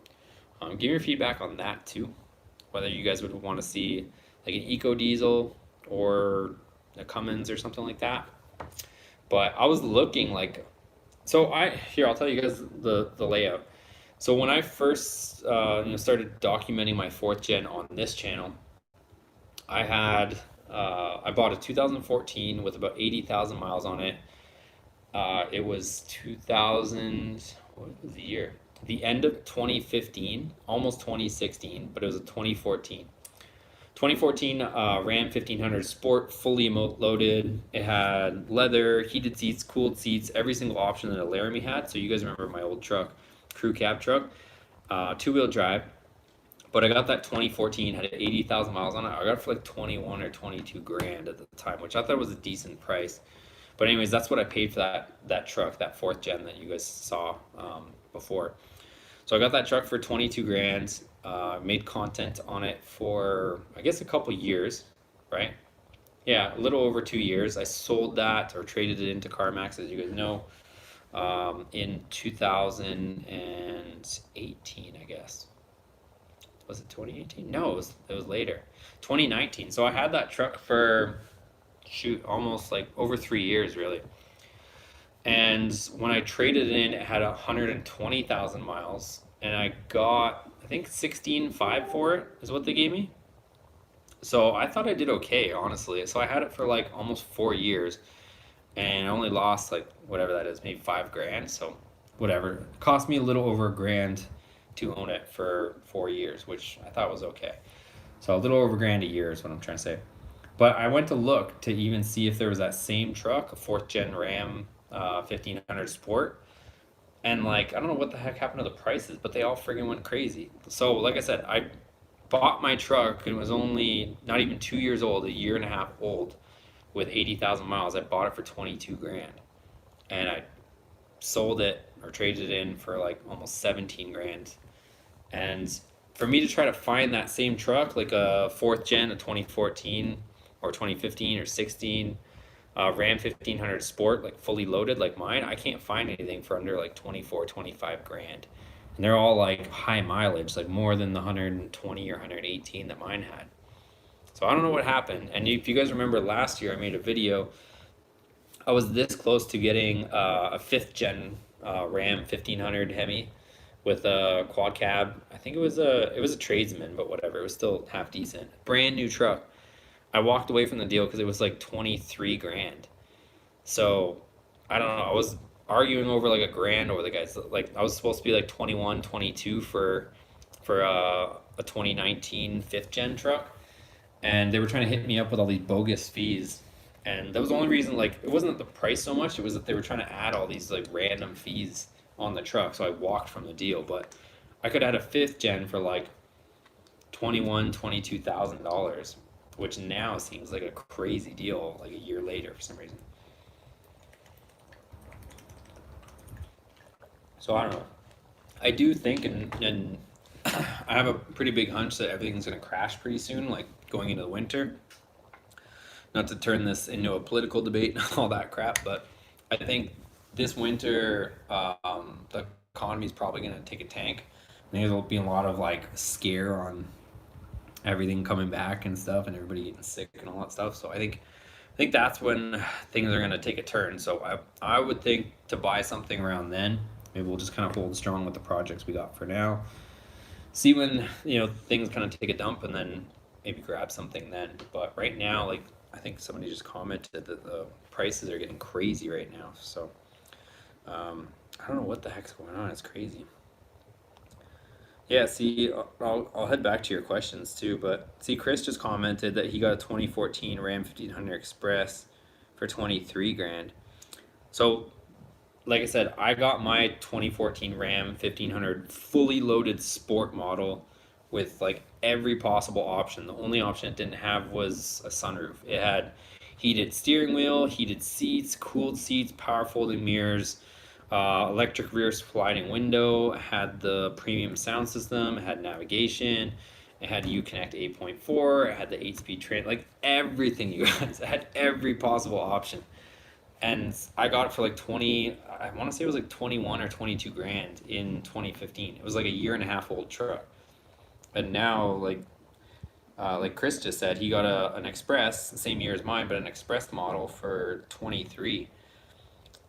give me your feedback on that too, whether you guys would want to see like an Eco Diesel or a Cummins or something like that. But I was looking like, I'll tell you guys the layout. So when I first started documenting my 4th gen on this channel, I bought a 2014 with about 80,000 miles on it. It was 2000, what was the year? The end of 2015, almost 2016, but it was a 2014. 2014 Ram 1500 Sport, fully loaded. It had leather, heated seats, cooled seats, every single option that a Laramie had. So you guys remember my old truck, crew cab truck, 2-wheel drive. But I got that 2014, had 80,000 miles on it. I got it for like 21 or 22 grand at the time, which I thought was a decent price. But anyways, that's what I paid for that truck, that 4th gen that you guys saw before. So I got that truck for 22 grand. Made content on it for, I guess, a couple years, right? Yeah, a little over 2 years. I sold that or traded it into CarMax, as you guys know, in 2018, I guess. was it 2018? No, it was later. 2019. So I had that truck for shoot, almost like over 3 years really. And when I traded it in, it had 120,000 miles, and I got I think 16.5 for it is what they gave me. So I thought I did okay, honestly. So I had it for like almost 4 years, and I only lost like whatever that is, maybe 5 grand. So whatever, it cost me a little over a grand to own it for 4 years, which I thought was okay. So a little over a grand a year is what I'm trying to say. But I went to look to even see if there was that same truck, a fourth gen Ram 1500 Sport. And like, I don't know what the heck happened to the prices, but they all friggin' went crazy. So, like I said, I bought my truck and it was only not even 2 years old, a year and a half old, with 80,000 miles. I bought it for 22 grand. And I sold it or traded it in for like almost 17 grand. And for me to try to find that same truck, like a fourth gen, a 2014 or 2015 or 16 Ram 1500 Sport, like fully loaded like mine, I can't find anything for under like 24, 25 grand. And they're all like high mileage, like more than the 120 or 118 that mine had. So I don't know what happened. And if you guys remember last year, I made a video. I was this close to getting a fifth gen Ram 1500 Hemi with a quad cab. I think it was a tradesman, but whatever. It was still half decent. Brand new truck. I walked away from the deal because it was like 23 grand. So I don't know. I was arguing over like a grand over the guys. Like I was supposed to be like 21, 22 for a 2019 fifth gen truck, and they were trying to hit me up with all these bogus fees. And that was the only reason. Like it wasn't the price so much. It was that they were trying to add all these like random fees on the truck. So I walked from the deal. But I could have had a fifth gen for like $22,000, which now seems like a crazy deal, like a year later for some reason. So I don't know. I do think, and I have a pretty big hunch that everything's going to crash pretty soon, like going into the winter. Not to turn this into a political debate and all that crap, but I think this winter the economy's probably going to take a tank. Maybe there'll be a lot of like scare on everything coming back and stuff, and everybody getting sick and all that stuff. So I think that's when things are going to take a turn. So I would think to buy something around then. Maybe we'll just kind of hold strong with the projects we got for now. See when things kind of take a dump, and then maybe grab something then. But right now, like I think somebody just commented that the prices are getting crazy right now. So I don't know what the heck's going on. It's crazy. Yeah, see, I'll head back to your questions too, but see, Chris just commented that he got a 2014 Ram 1500 Express for 23 grand. So, like I said, I got my 2014 Ram 1500 fully loaded sport model with like every possible option. The only option it didn't have was a sunroof. It had heated steering wheel, heated seats, cooled seats, power folding mirrors, electric rear sliding window, it had the premium sound system, it had navigation, it had Uconnect 8.4, it had the 8-speed train, like everything, you guys. It had every possible option. And I got it for like 20, I want to say it was like 21 or 22 grand in 2015. It was like a year and a half old truck. And now, like Chris just said, he got an Express, the same year as mine, but an Express model for 23.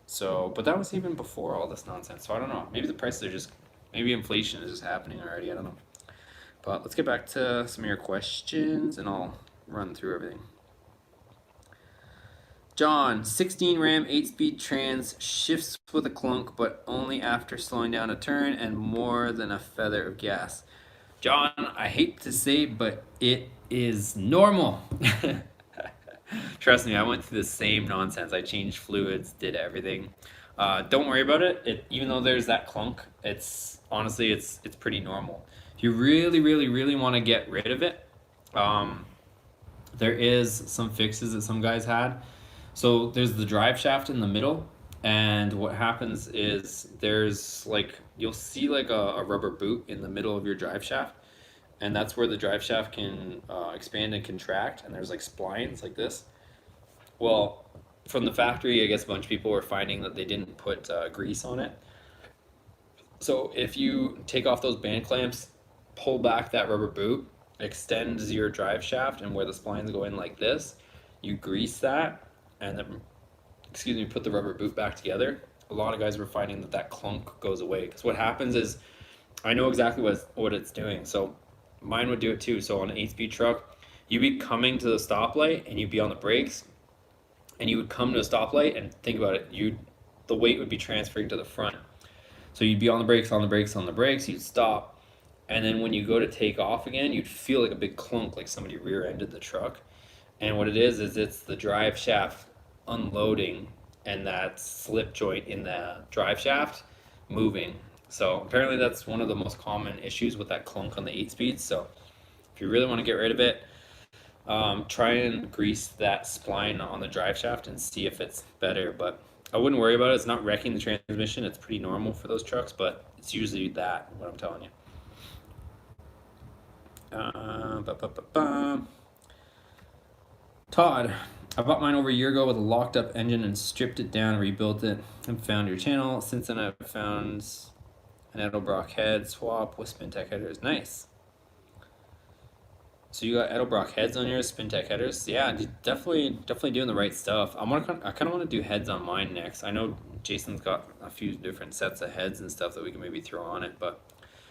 So, but that was even before all this nonsense. So I don't know. Maybe the prices are just, maybe inflation is just happening already. I don't know. But let's get back to some of your questions, and I'll run through everything. John, 16 Ram 8-speed trans, shifts with a clunk, but only after slowing down a turn and more than a feather of gas. John, I hate to say, but it is normal. Trust me, I went through the same nonsense. I changed fluids, did everything. Don't worry about it. Even though there's that clunk, it's honestly it's pretty normal. If you really, really, really want to get rid of it, there is some fixes that some guys had. So there's the drive shaft in the middle, and what happens is there's like, you'll see like a rubber boot in the middle of your drive shaft, and that's where the drive shaft can expand and contract, and there's like splines like this. Well, from the factory, I guess a bunch of people were finding that they didn't put grease on it. So if you take off those band clamps, pull back that rubber boot, extends your drive shaft, and where the splines go in like this, you grease that, and then, excuse me, put the rubber boot back together. A lot of guys were finding that that clunk goes away, because what happens is, I know exactly what it's doing. So mine would do it too. So on an 8-speed truck, you'd be coming to the stoplight and you'd be on the brakes, and you would come to a stoplight, and think about it, the weight would be transferring to the front. So you'd be on the brakes, on the brakes, on the brakes, you'd stop, and then when you go to take off again, you'd feel like a big clunk, like somebody rear-ended the truck. And what it is it's the drive shaft unloading and that slip joint in the drive shaft moving. So apparently that's one of the most common issues with that clunk on the 8-speed. So if you really want to get rid of it, try and grease that spline on the drive shaft and see if it's better. But I wouldn't worry about it. It's not wrecking the transmission. It's pretty normal for those trucks, but it's usually that, what I'm telling you. Todd, I bought mine over a year ago with a locked up engine and stripped it down, rebuilt it, and found your channel. Since then I've found an Edelbrock head swap with Spintech headers. Nice. So you got Edelbrock heads on yours, Spintech headers. Yeah, definitely doing the right stuff. I kind of want to do heads on mine next. I know Jason's got a few different sets of heads and stuff that we can maybe throw on it, but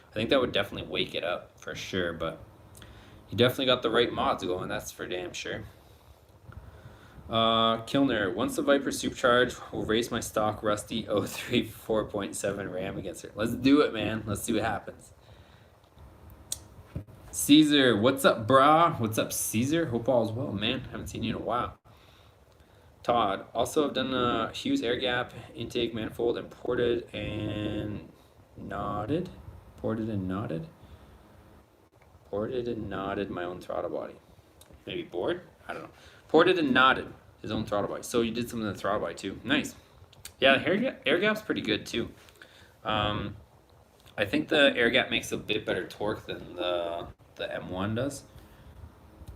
I think that would definitely wake it up for sure. But you definitely got the right mods going, that's for damn sure. Kilner, once the Viper supercharge, will race my stock rusty 03 4.7 Ram against her. Let's do it, man. Let's see what happens. Caesar, what's up, brah? What's up, Caesar? Hope all is well, man. Haven't seen you in a while. Todd, also I've done a Hughes air gap intake manifold and ported and knotted my own throttle body. Maybe bored? I don't know. Ported and knotted his own throttle body. So you did something to the throttle body too. Nice. Yeah, air gap's pretty good too. I think the air gap makes a bit better torque than the M1 does.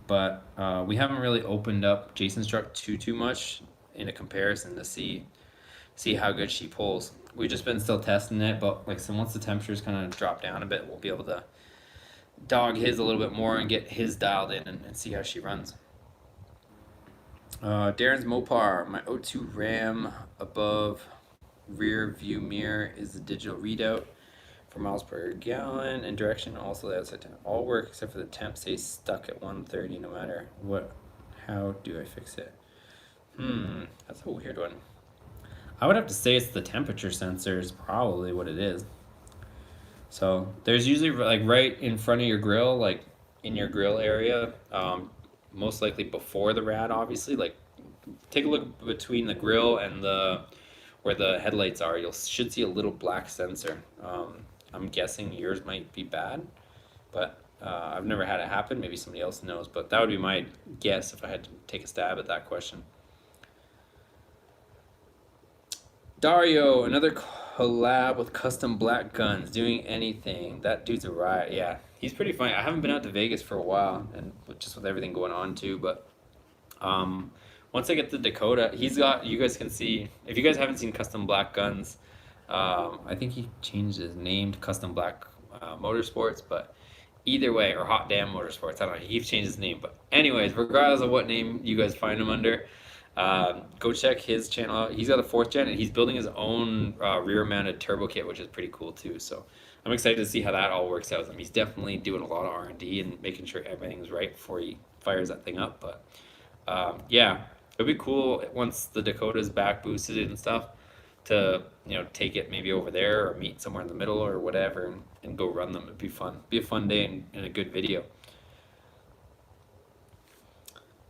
But we haven't really opened up Jason's truck too much in a comparison to see how good she pulls. We've just been still testing it, but like, so once the temperatures kind of drop down a bit, we'll be able to dog his a little bit more and get his dialed in and see how she runs. Darren's Mopar, my O2 Ram above rear view mirror is the digital readout for miles per gallon and direction. Also the outside temp. All work except for the temp stays stuck at 130 no matter what. How do I fix it? That's a weird one. I would have to say it's the temperature sensor is probably what it is. So there's usually like right in front of your grill, like in your grill area, most likely before the rad, obviously. Like, take a look between the grill and where the headlights are. You should see a little black sensor. I'm guessing yours might be bad, but I've never had it happen. Maybe somebody else knows, but that would be my guess if I had to take a stab at that question. Dario, another collab with custom black guns. Doing anything. That dude's a riot. Yeah, he's pretty funny. I haven't been out to Vegas for a while, and just with everything going on too. But once I get the Dakota, he's got. You guys can see if you guys haven't seen custom black guns. I think he changed his name to Custom Black Motorsports, but either way, or Hot Damn Motorsports. I don't know. He's changed his name, but anyways, regardless of what name you guys find him under. Go check his channel out. He's got a 4th gen and he's building his own rear mounted turbo kit, which is pretty cool too. So I'm excited to see how that all works out. He's definitely doing a lot of R&D and making sure everything's right before he fires that thing up. But yeah, it'd be cool once the Dakota's back boosted and stuff to, you know, take it maybe over there or meet somewhere in the middle or whatever and go run them. It'd be fun. Be a fun day and a good video.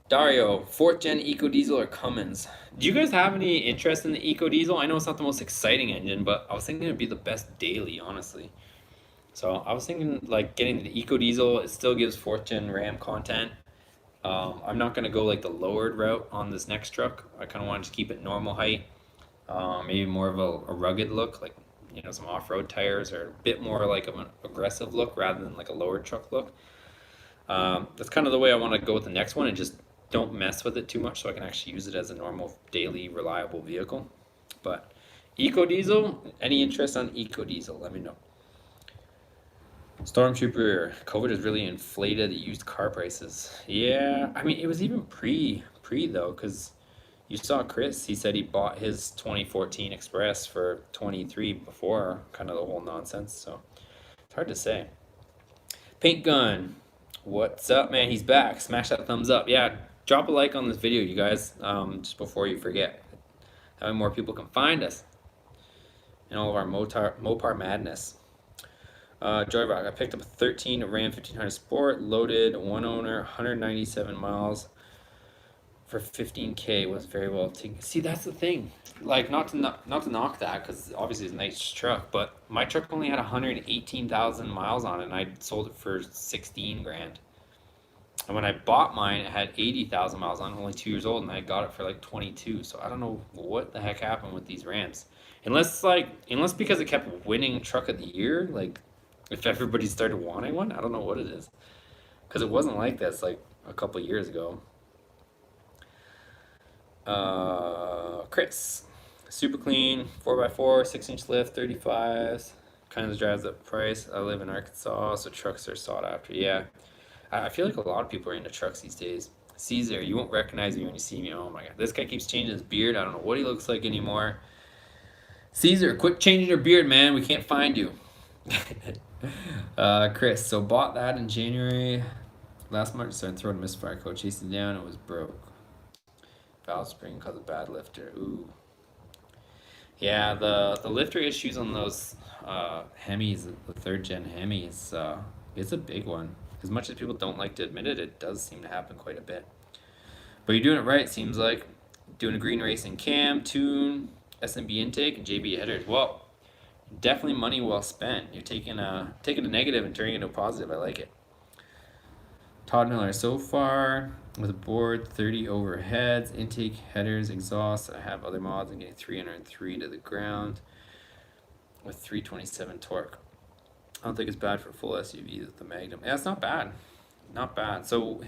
Dario, 4th gen Eco Diesel or Cummins? Do you guys have any interest in the Eco Diesel? I know it's not the most exciting engine, but I was thinking it'd be the best daily, honestly. So I was thinking like getting the Eco Diesel. It still gives 4th gen Ram content. I'm not gonna go like the lowered route on this next truck. I kind of want to just keep it normal height. Maybe more of a rugged look, like, you know, some off-road tires, or a bit more like an aggressive look rather than like a lowered truck look. That's kind of the way I want to go with the next one, and just don't mess with it too much so I can actually use it as a normal daily reliable vehicle. But Eco Diesel, any interest on Eco Diesel, let me know. Stormtrooper, COVID has really inflated the used car prices. Yeah, I mean, it was even pre though, because you saw Chris. He said he bought his 2014 Express for 23 before kind of the whole nonsense. So it's hard to say. Paint Gun, what's up, man? He's back. Smash that thumbs up. Yeah, drop a like on this video, you guys. Just before you forget, that way more people can find us and all of our Mopar madness. Joyrock, I picked up a 13 Ram 1500 Sport, loaded, one owner, 197 miles for 15K. Was very well taken. See, that's the thing. Like, not to knock that, because obviously it's a nice truck, but my truck only had 118,000 miles on it, and I sold it for 16 grand. And when I bought mine, it had 80,000 miles on it, only 2 years old, and I got it for like 22. So I don't know what the heck happened with these Rams. Unless because it kept winning truck of the year, like if everybody started wanting one, I don't know what it is. Because it wasn't like this like a couple years ago. Chris, super clean, 4x4, 6-inch lift, 35s. Kind of drives up price. I live in Arkansas, so trucks are sought after. Yeah, I feel like a lot of people are into trucks these days. Caesar, you won't recognize me when you see me. Oh my god, this guy keeps changing his beard. I don't know what he looks like anymore. Caesar, quit changing your beard, man. We can't find you. Chris, so bought that in January. Last March, started throwing a misfire code, chased it down, it was broke. Valve spring caused a bad lifter. Ooh. Yeah, the lifter issues on those Hemis, the 3rd gen Hemi, it's a big one. As much as people don't like to admit it, it does seem to happen quite a bit. But you're doing it right, seems like. Doing a green racing cam, tune, SMB intake, and JB headers. Well, definitely money well spent. You're taking a negative and turning it into a positive. I like it. Todd Miller, so far with a board, 30 overheads, intake, headers, exhaust. I have other mods. I'm getting 303 to the ground with 327 torque. I don't think it's bad for full SUV with the Magnum. Yeah, it's not bad. Not bad. So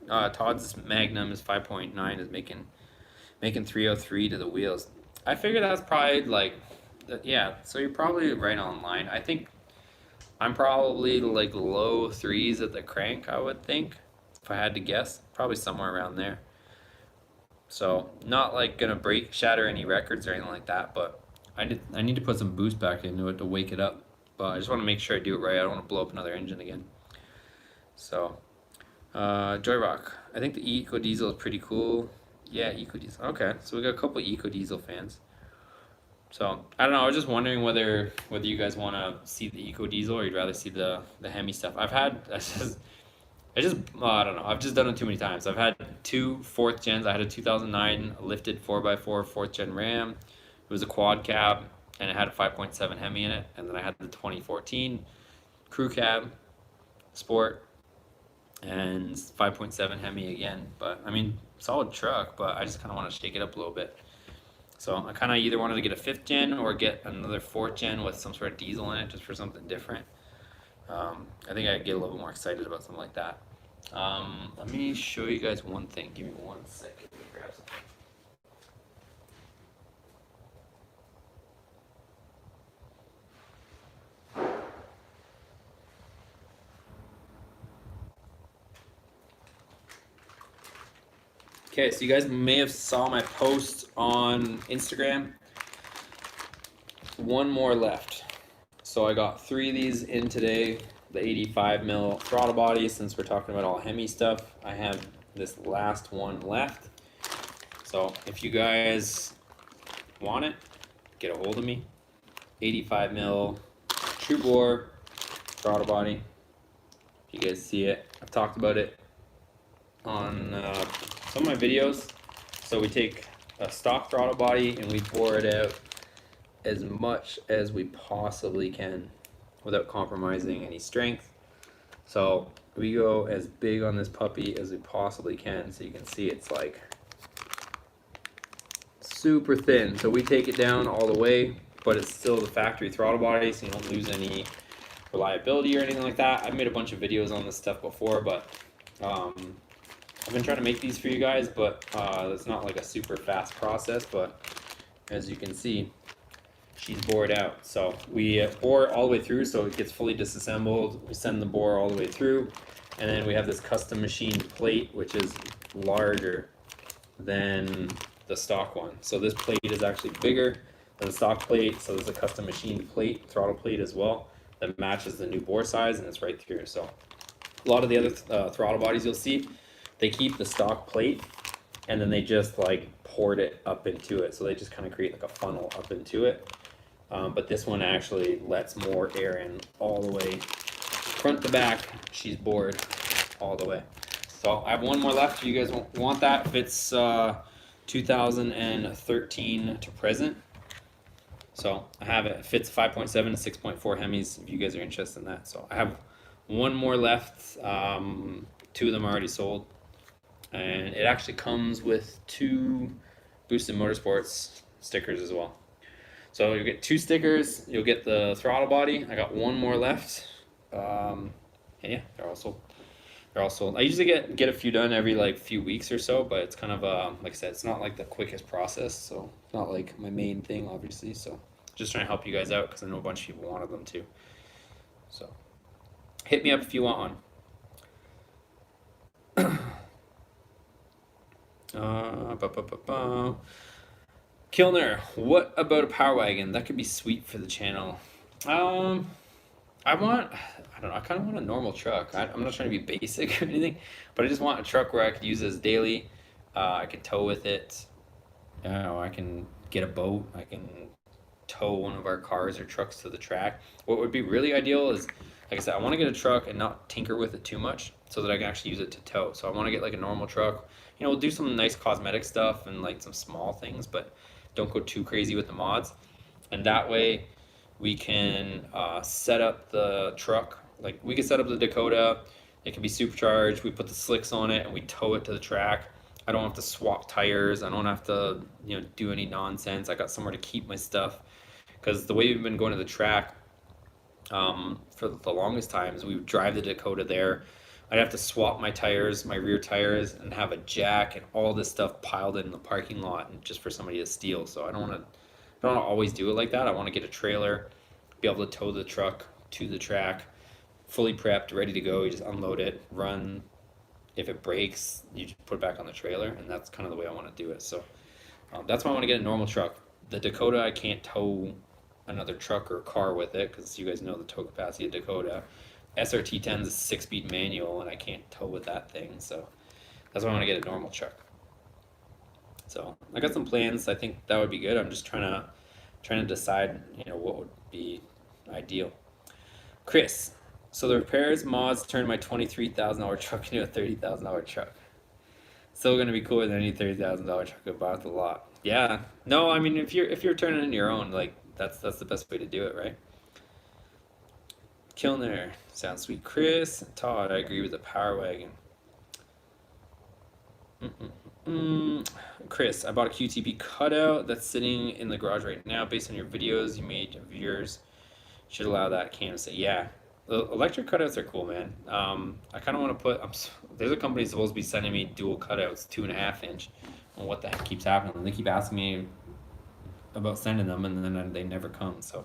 Todd's Magnum is 5.9 is making 303 to the wheels. I figure that's probably like, yeah, so you're probably right on line. I think I'm probably like low 3s at the crank, I would think. If I had to guess, probably somewhere around there. So not like gonna shatter any records or anything like that, but I need to put some boost back into it to wake it up. But I just want to make sure I do it right. I don't want to blow up another engine again. So, Joyrock, I think the Eco Diesel is pretty cool. Yeah, Eco Diesel. Okay, so we got a couple Eco Diesel fans. So I don't know. I was just wondering whether you guys want to see the Eco Diesel or you'd rather see the Hemi stuff. I don't know. I've just done it too many times. I've had 2 4th gens. I had a 2009 lifted 4x4 4th gen Ram. It was a quad cab and it had a 5.7 Hemi in it. And then I had the 2014 crew cab sport and 5.7 Hemi again. But I mean, solid truck, but I just kind of want to shake it up a little bit. So I kind of either wanted to get a 5th gen or get another 4th gen with some sort of diesel in it just for something different. I think I'd get a little more excited about something like that. Let me show you guys one thing. Give me 1 second. Let me grab something. Okay, so you guys may have saw my post on Instagram. 1 more left. So I got 3 of these in today. The 85 mil throttle body, since we're talking about all Hemi stuff. I have this last one left. So if you guys want it, get a hold of me. 85 mil true bore throttle body. If you guys see it, I've talked about it on some of my videos. So we take a stock throttle body and we bore it out as much as we possibly can without compromising any strength. So we go as big on this puppy as we possibly can. So you can see it's like super thin. So we take it down all the way, but it's still the factory throttle body, so you don't lose any reliability or anything like that. I've made a bunch of videos on this stuff before, but I've been trying to make these for you guys, but it's not like a super fast process. But as you can see, she's bored out. So we bore all the way through, so it gets fully disassembled. We send the bore all the way through, and then we have this custom machined plate, which is larger than the stock one. So this plate is actually bigger than the stock plate, so there's a custom machined plate, throttle plate as well, that matches the new bore size, and it's right through. So a lot of the other throttle bodies you'll see, they keep the stock plate, and then they just like poured it up into it. So they just kind of create like a funnel up into it. But this one actually lets more air in all the way front to back. She's bored all the way. So I have one more left. If you guys want that, fits 2013 to present. So I have it. It fits 5.7 to 6.4 Hemis if you guys are interested in that. So I have one more left. 2 of them are already sold. And it actually comes with 2 Boosted Motorsports stickers as well. So you'll get 2 stickers. You'll get the throttle body. I got one more left. And yeah, they're all sold. I usually get a few done every like few weeks or so, but it's kind of like I said, it's not like the quickest process, so it's not like my main thing, obviously. So just trying to help you guys out because I know a bunch of people wanted them too. So hit me up if you want one. Kilner, what about a Power Wagon? That could be sweet for the channel. I don't know, I kind of want a normal truck. I'm not trying to be basic or anything, but I just want a truck where I could use as daily. I can tow with it. I can get a boat. I can tow one of our cars or trucks to the track. What would be really ideal is, like I said, I want to get a truck and not tinker with it too much so that I can actually use it to tow. So I want to get like a normal truck. You know, we'll do some nice cosmetic stuff and like some small things, but don't go too crazy with the mods. And that way we can set up the truck. Like we can set up the Dakota. It can be supercharged. We put the slicks on it and we tow it to the track. I don't have to swap tires. I don't have to, do any nonsense. I got somewhere to keep my stuff. Because the way we've been going to the track for the longest time is we would drive the Dakota there. I'd have to swap my tires, my rear tires, and have a jack and all this stuff piled in the parking lot and just for somebody to steal. So I don't want to always do it like that. I want to get a trailer, be able to tow the truck to the track, fully prepped, ready to go. You just unload it, run. If it breaks, you just put it back on the trailer, and that's kind of the way I want to do it. So that's why I want to get a normal truck. The Dakota, I can't tow another truck or car with it because you guys know the tow capacity of Dakota. SRT10 is a 6-speed manual, and I can't tow with that thing. So that's why I want to get a normal truck. So I got some plans. I think that would be good. I'm just trying to decide, what would be ideal. Chris, so the repairs mods turned my $23,000 truck into a $30,000 truck. Still gonna be cooler than any $30,000 truck I bought at the lot. Yeah. No, I mean if you're turning in your own, like that's the best way to do it, right? Kilner, sounds sweet. Chris, Todd, I agree with the Power Wagon. Chris, I bought a QTP cutout that's sitting in the garage right now. Based on your videos you made of yours, should allow that cam to say, yeah. The electric cutouts are cool, man. I kind of want to put. There's a company supposed to be sending me dual cutouts, 2.5 inch. And what the heck keeps happening? They keep asking me about sending them, and then they never come. So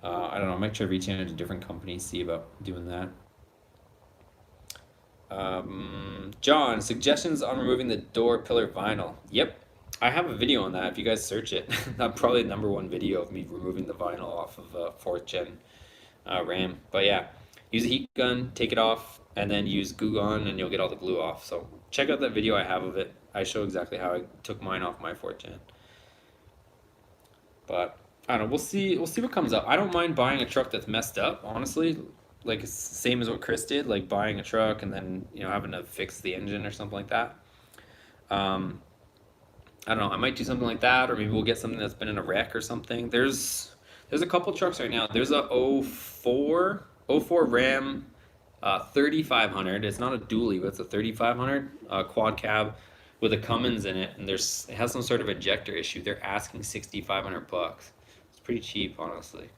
I don't know. I might try reaching out to different companies, see about doing that. John, suggestions on removing the door pillar vinyl. Yep, I have a video on that. If you guys search it, that's probably the #1 video of me removing the vinyl off of 4th gen RAM. But yeah, use a heat gun, take it off, and then use Glue Gun, and you'll get all the glue off. So check out that video I have of it. I show exactly how I took mine off my 4th gen. But I don't know. We'll see what comes up. I don't mind buying a truck that's messed up, honestly. Like it's the same as what Chris did, like buying a truck and then having to fix the engine or something like that. I don't know. I might do something like that, or maybe we'll get something that's been in a wreck or something. There's a couple trucks right now. There's a 04 Ram 3500. It's not a dually, but it's a 3500 quad cab with a Cummins in it, and it has some sort of ejector issue. They're asking $6,500. It's pretty cheap, honestly.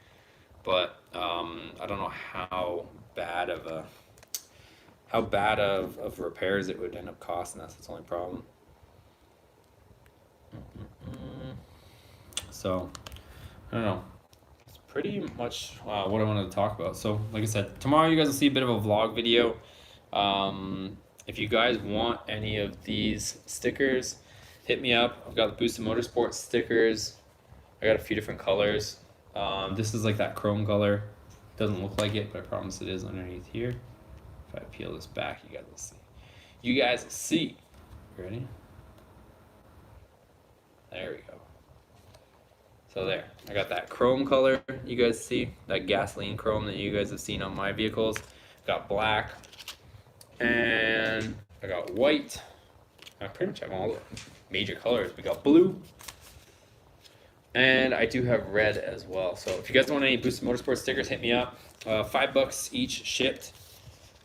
But I don't know how bad of repairs it would end up costing us. That's the only problem. So I don't know. It's pretty much what I wanted to talk about. So, like I said, tomorrow you guys will see a bit of a vlog video. If you guys want any of these stickers, hit me up. I've got the Boosted Motorsports stickers. I got a few different colors. This is like that chrome color. Doesn't look like it, but I promise it is underneath here. If I peel this back, you guys will see. You guys will see. Ready? There we go. So there, I got that chrome color you guys see, that gasoline chrome that you guys have seen on my vehicles. Got black, and I got white. I pretty much have all the major colors. We got blue, and I do have red as well. So if you guys want any Boosted Motorsports stickers, hit me up. $5 each shipped,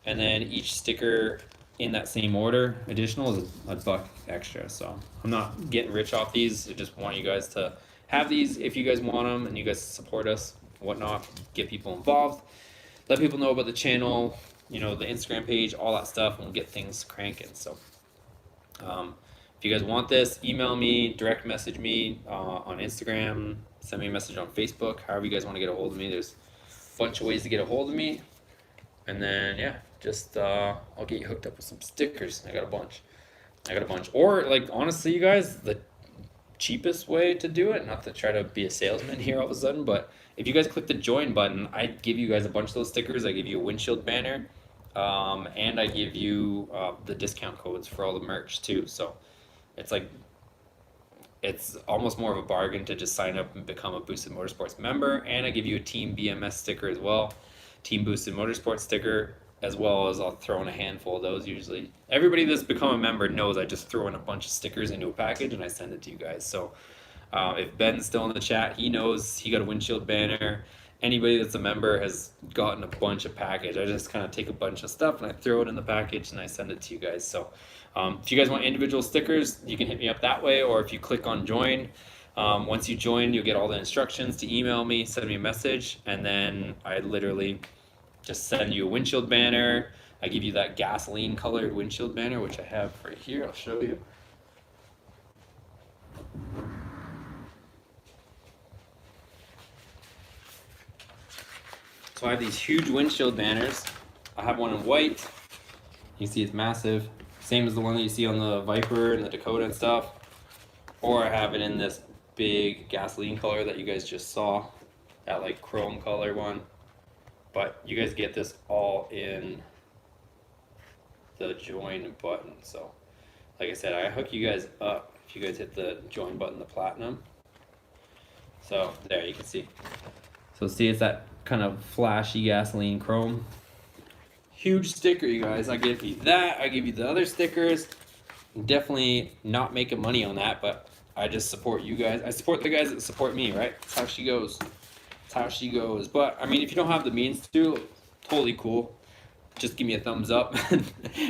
and then each sticker in that same order additional is a buck extra. So I'm not getting rich off these. I just want you guys to have these if you guys want them and you guys support us, whatnot. Get people involved, let people know about the channel, you know, the Instagram page, all that stuff, and we'll get things cranking. So if you guys want this, email me, direct message me on Instagram, send me a message on Facebook, however you guys want to get a hold of me. There's a bunch of ways to get a hold of me. And then, yeah, just I'll get you hooked up with some stickers. I got a bunch. Or, like, honestly, you guys, the cheapest way to do it, not to try to be a salesman here all of a sudden, but if you guys click the join button, I give you guys a bunch of those stickers. I give you a windshield banner, and I give you the discount codes for all the merch too. So it's like, it's almost more of a bargain to just sign up and become a Boosted Motorsports member. And I give you a Team BMS sticker as well, Team Boosted Motorsports sticker, as well as I'll throw in a handful of those. Usually everybody that's become a member knows I just throw in a bunch of stickers into a package and I send it to you guys. So if Ben's still in the chat, he knows he got a windshield banner. Anybody that's a member has gotten a bunch of package. I just kind of take a bunch of stuff and I throw it in the package and I send it to you guys. So if you guys want individual stickers, you can hit me up that way, or if you click on join, once you join, you'll get all the instructions to email me, send me a message, and then I literally just send you a windshield banner. I give you that gasoline colored windshield banner, which I have right here. I'll show you. So I have these huge windshield banners. I have one in white. You see it's massive. Same as the one that you see on the Viper and the Dakota and stuff. Or I have it in this big gasoline color that you guys just saw. That like chrome color one. But you guys get this all in the join button. So like I said, I hook you guys up if you guys hit the join button, the platinum. So there you can see. So see, it's that kind of flashy gasoline chrome. Huge sticker, you guys. I give you that. I give you the other stickers. I'm definitely not making money on that, but I just support you guys. I support the guys that support me, right? That's how she goes. That's how she goes. But I mean, if you don't have the means to, totally cool. Just give me a thumbs up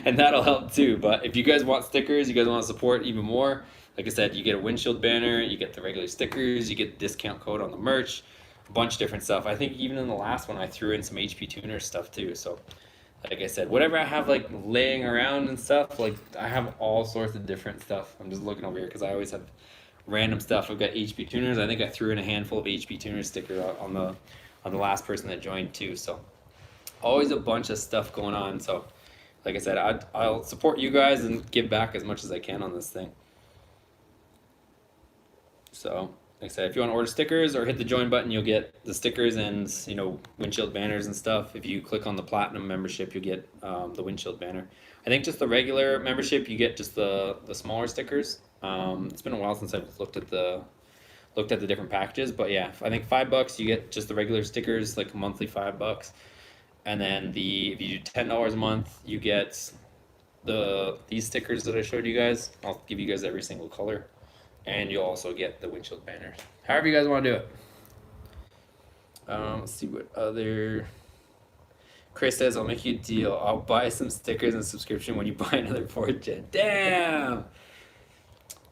and that'll help too. But if you guys want stickers, you guys want to support even more, like I said, you get a windshield banner, you get the regular stickers, you get the discount code on the merch, a bunch of different stuff. I think even in the last one I threw in some HP tuner stuff too. So like I said, whatever I have like laying around and stuff, like I have all sorts of different stuff. I'm just looking over here because I always have random stuff. I've got HP tuners. I think I threw in a handful of HP tuner stickers on the last person that joined too. So always a bunch of stuff going on. So like I said, I'll support you guys and give back as much as I can on this thing. So like I said, if you want to order stickers or hit the join button, you'll get the stickers and, you know, windshield banners and stuff. If you click on the platinum membership, you'll get the windshield banner. I think just the regular membership, you get just the smaller stickers. It's been a while since I've looked at the different packages, but yeah, I think $5 you get just the regular stickers, like monthly $5. And then if you do $10 a month, you get these stickers that I showed you guys. I'll give you guys every single color. And you'll also get the windshield banners. However you guys want to do it. Let's see what other... Chris says, I'll make you a deal. I'll buy some stickers and subscription when you buy another 4th gen. Damn!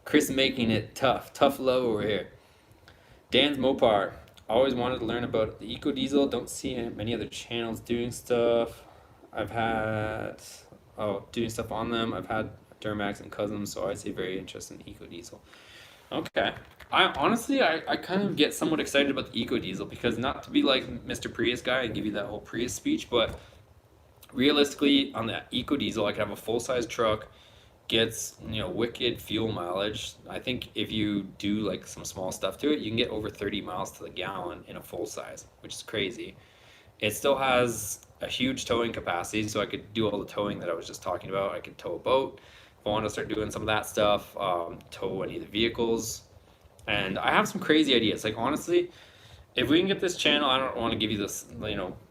Chris making it tough. Tough love over here. Dan's Mopar. Always wanted to learn about the Eco Diesel. Don't see many other channels doing stuff. Doing stuff on them. I've had Duramax and Custom, so I'd say very interested in Eco Diesel. Okay. I kind of get somewhat excited about the eco diesel because not to be like Mr. Prius guy and give you that whole Prius speech, but realistically on the eco diesel I could have a full size truck, gets wicked fuel mileage. I think if you do like some small stuff to it, you can get over 30 miles to the gallon in a full size, which is crazy. It still has a huge towing capacity, so I could do all the towing that I was just talking about. I could tow a boat if I want to start doing some of that stuff, tow any of the vehicles. And I have some crazy ideas. Like honestly, if we can get this channel, I don't want to give you this,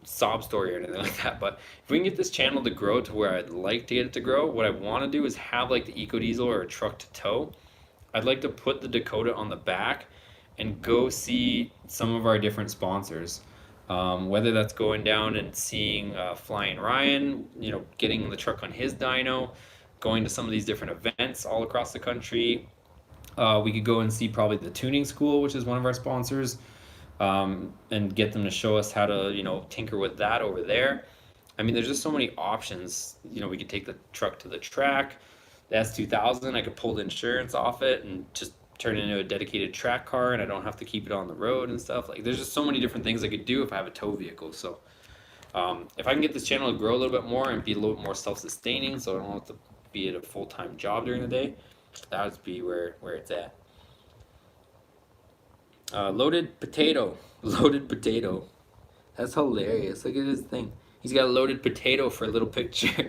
sob story or anything like that, but if we can get this channel to grow to where I'd like to get it to grow, what I want to do is have like the eco diesel or a truck to tow. I'd like to put the Dakota on the back and go see some of our different sponsors. Whether that's going down and seeing Flying Ryan, getting the truck on his dyno, going to some of these different events all across the country. We could go and see probably the tuning school, which is one of our sponsors, and get them to show us how to, tinker with that over there. I mean, there's just so many options. We could take the truck to the track. The S2000, I could pull the insurance off it and just turn it into a dedicated track car, and I don't have to keep it on the road and stuff. Like, there's just so many different things I could do if I have a tow vehicle. So, if I can get this channel to grow a little bit more and be a little bit more self-sustaining, so I don't have to be at a full-time job during the day, that would be where it's at. Loaded potato. Loaded potato. That's hilarious. Look at this thing. He's got a loaded potato for a little picture.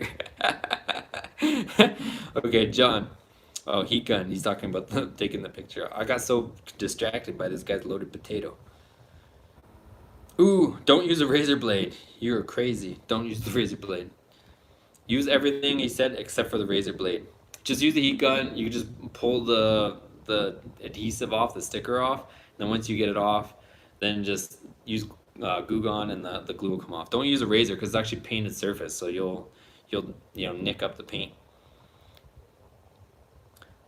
Okay, John. Oh, heat gun. He's talking about taking the picture. I got so distracted by this guy's loaded potato. Ooh, don't use a razor blade. You're crazy. Don't use the razor blade. Use everything he said except for the razor blade. Just use the heat gun. You can just pull the adhesive off, the sticker off. And then once you get it off, then just use Goo Gone and the glue will come off. Don't use a razor because it's actually painted surface, so you'll nick up the paint.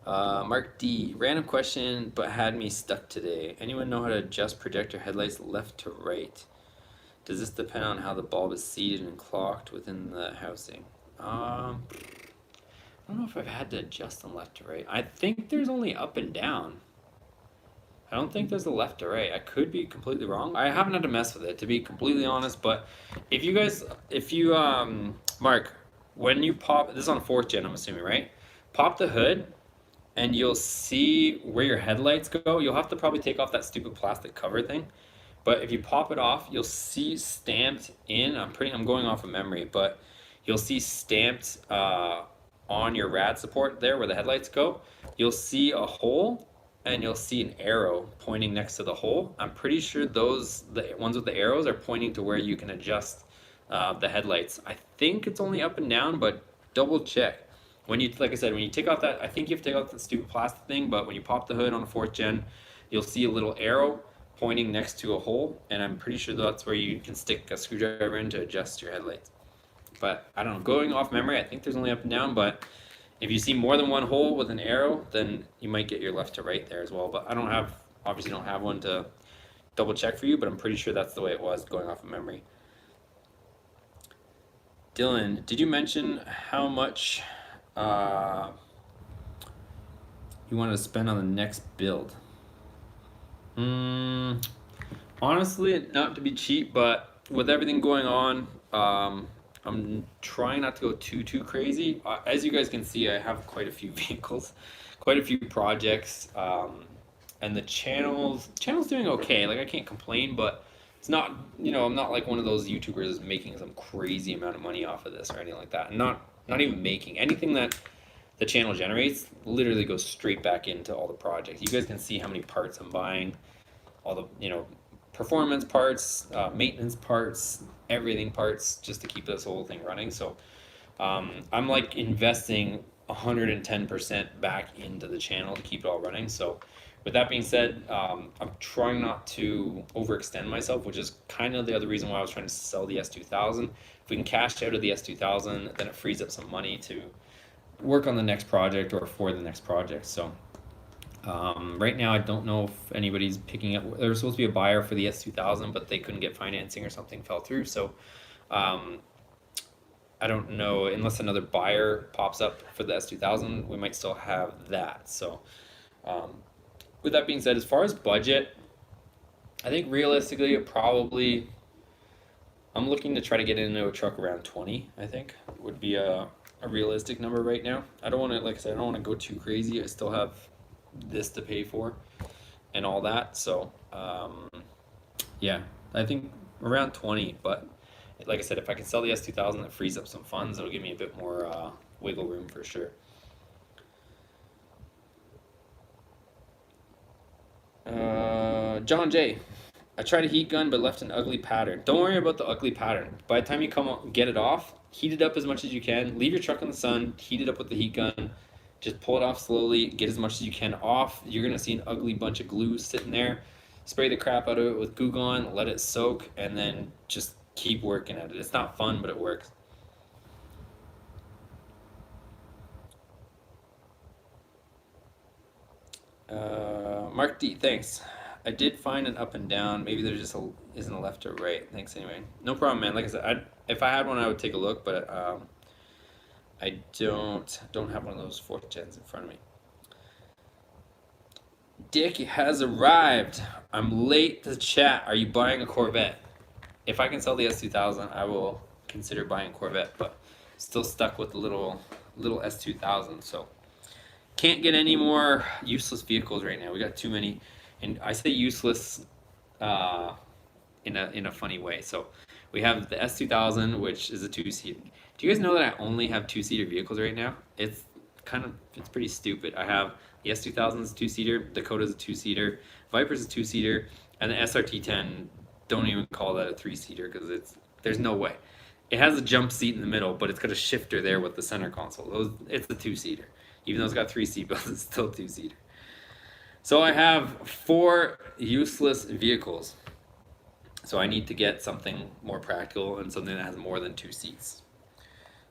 Mark D, random question, but had me stuck today. Anyone know how to adjust projector headlights left to right? Does this depend on how the bulb is seated and clocked within the housing? I don't know if I've had to adjust them left to right. I think there's only up and down. I don't think there's a left to right. I could be completely wrong. I haven't had to mess with it, to be completely honest, but if you Mark, when you pop, this is on 4th gen, I'm assuming, right? Pop the hood, and you'll see where your headlights go. You'll have to probably take off that stupid plastic cover thing. But if you pop it off, you'll see stamped in, I'm going off of memory, but you'll see stamped on your rad support there where the headlights go. You'll see a hole and you'll see an arrow pointing next to the hole. I'm pretty sure the ones with the arrows are pointing to where you can adjust the headlights. I think it's only up and down, but double check. Like I said, when you take off that, I think you have to take off the stupid plastic thing, but when you pop the hood on a 4th gen, you'll see a little arrow pointing next to a hole, and I'm pretty sure that's where you can stick a screwdriver in to adjust your headlights. But I don't know, going off memory, I think there's only up and down, but if you see more than one hole with an arrow, then you might get your left to right there as well. But obviously don't have one to double check for you, but I'm pretty sure that's the way it was going off of memory. Dylan, did you mention how much you wanted to spend on the next build? Honestly, not to be cheap, but with everything going on, I'm trying not to go too crazy. As you guys can see, I have quite a few vehicles, quite a few projects, and the channel's doing okay. Like, I can't complain, but it's not, I'm not like one of those YouTubers that's making some crazy amount of money off of this or anything like that. And not even making anything that the channel generates literally goes straight back into all the projects. You guys can see how many parts I'm buying, all the performance parts, maintenance parts, everything parts, just to keep this whole thing running. So I'm like investing 110% back into the channel to keep it all running. So with that being said, I'm trying not to overextend myself, which is kind of the other reason why I was trying to sell the S2000. If we can cash out of the S2000, then it frees up some money to work on the next project or for the next project. So right now I don't know if anybody's picking up. There was supposed to be a buyer for the S2000, but they couldn't get financing or something fell through. So I don't know, unless another buyer pops up for the S2000, we might still have that. So with that being said, as far as budget, I think realistically, I'm looking to try to get into a truck around 20. I think would be a realistic number right now. I don't want to, like I said, I don't want to go too crazy. I still have this to pay for and all that. So, yeah, I think around 20. But like I said, if I can sell the S2000, that frees up some funds. It'll give me a bit more wiggle room for sure. John J. I tried a heat gun but left an ugly pattern. Don't worry about the ugly pattern. By the time you get it off, heat it up as much as you can. Leave your truck in the sun, heat it up with the heat gun. Just pull it off slowly, get as much as you can off. You're gonna see an ugly bunch of glue sitting there. Spray the crap out of it with Goo Gone, let it soak, and then just keep working at it. It's not fun, but it works. Mark D, thanks. I did find an up and down. Maybe there just isn't a left or right. Thanks anyway. No problem, man. Like I said, if I had one, I would take a look, but I don't have one of those 4th gens in front of me. Dick has arrived. I'm late to chat. Are you buying a Corvette? If I can sell the S2000, I will consider buying a Corvette, but still stuck with the little S2000. So can't get any more useless vehicles right now. We got too many. And I say useless in a funny way. So we have the S2000, which is a 2-seater. Do you guys know that I only have 2-seater vehicles right now? It's pretty stupid. I have the S2000 is a 2-seater, Dakota's a 2-seater, Viper's a 2-seater, and the SRT10, don't even call that a 3-seater because there's no way. It has a jump seat in the middle, but it's got a shifter there with the center console. It's a 2-seater. Even though it's got 3 seat belts, it's still a 2-seater. So I have 4 useless vehicles. So I need to get something more practical and something that has more than 2 seats.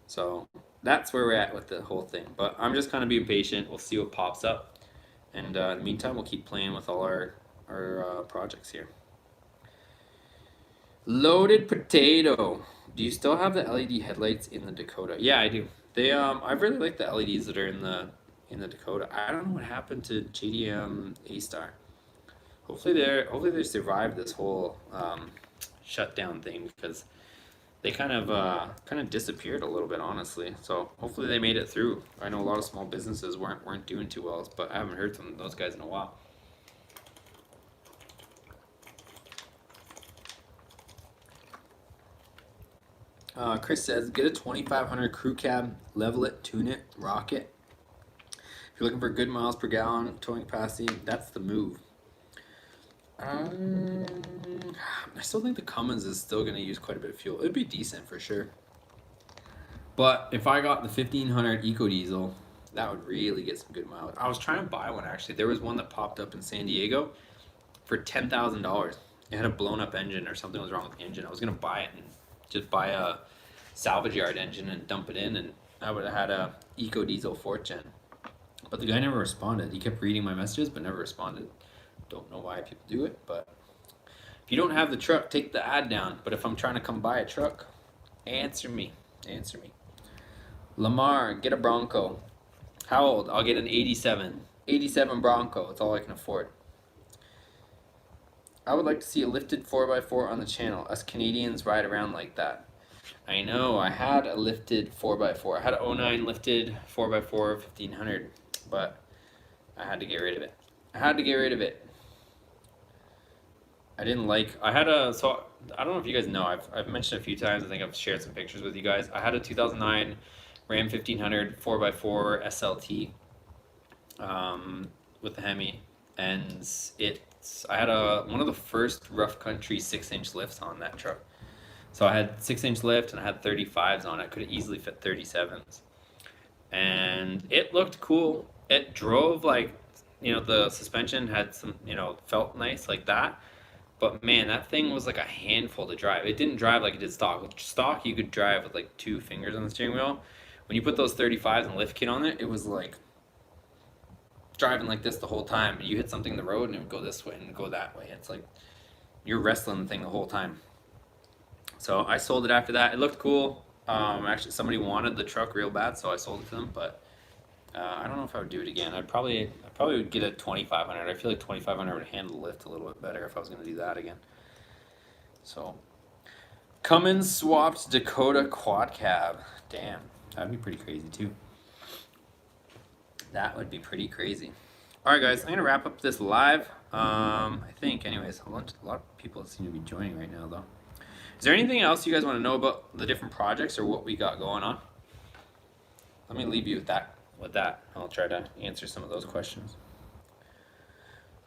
So that's where we're at with the whole thing. But I'm just kind of being patient. We'll see what pops up. And in the meantime, we'll keep playing with all our projects here. Loaded potato. Do you still have the LED headlights in the Dakota? Yeah, I do. I really like the LEDs that are in the Dakota. I don't know what happened to JDM A-Star. Hopefully they survived this whole shutdown thing because they kind of disappeared a little bit, honestly. So hopefully they made it through. I know a lot of small businesses weren't doing too well, but I haven't heard from those guys in a while. Chris says, get a 2500 crew cab, level it, tune it, rock it. If you're looking for good miles per gallon, towing capacity, that's the move. I still think the Cummins is still going to use quite a bit of fuel. It'd be decent for sure. But if I got the 1500 Eco Diesel, that would really get some good mileage. I was trying to buy one actually. There was one that popped up in San Diego for $10,000. It had a blown up engine or something was wrong with the engine. I was going to buy it and just buy a salvage yard engine and dump it in, and I would have had a Eco Diesel 4th gen. But the guy never responded. He kept reading my messages but never responded. Don't know why people do it, but if you don't have the truck, take the ad down. But if I'm trying to come buy a truck, answer me. Lamar, get a Bronco. How old? I'll get an 87 Bronco. That's all I can afford. I would like to see a lifted 4x4 on the channel. Us Canadians ride around like that. I know, I had a lifted 4x4. I had an 09 lifted 4x4 1500, but I had to get rid of it. I didn't like, so I don't know if you guys know, I've mentioned a few times, I think I've shared some pictures with you guys. I had a 2009 Ram 1500 4x4 SLT with the Hemi, and I had one of the first rough country 6-inch lifts on that truck. So I had 6-inch lift and I had 35s on it. I could have easily fit 37s. And it looked cool. It drove like, the suspension had some, felt nice like that. But man, that thing was like a handful to drive. It didn't drive like it did stock. With stock, you could drive with like 2 fingers on the steering wheel. When you put those 35s and lift kit on it, it was like driving like this the whole time. You hit something in the road and it would go this way and go that way. It's like you're wrestling the thing the whole time. So I sold it after that. It looked cool. Actually, somebody wanted the truck real bad, so I sold it to them. But I don't know if I would do it again. I probably would get a 2500. I feel like 2500 would handle the lift a little bit better if I was going to do that again. So, Cummins swapped Dakota quad cab. Damn, that'd be pretty crazy too. That would be pretty crazy. All right, guys, I'm gonna wrap up this live. I think, anyways, a lot of people seem to be joining right now, though. Is there anything else you guys want to know about the different projects or what we got going on? Let me leave you with that. I'll try to answer some of those questions.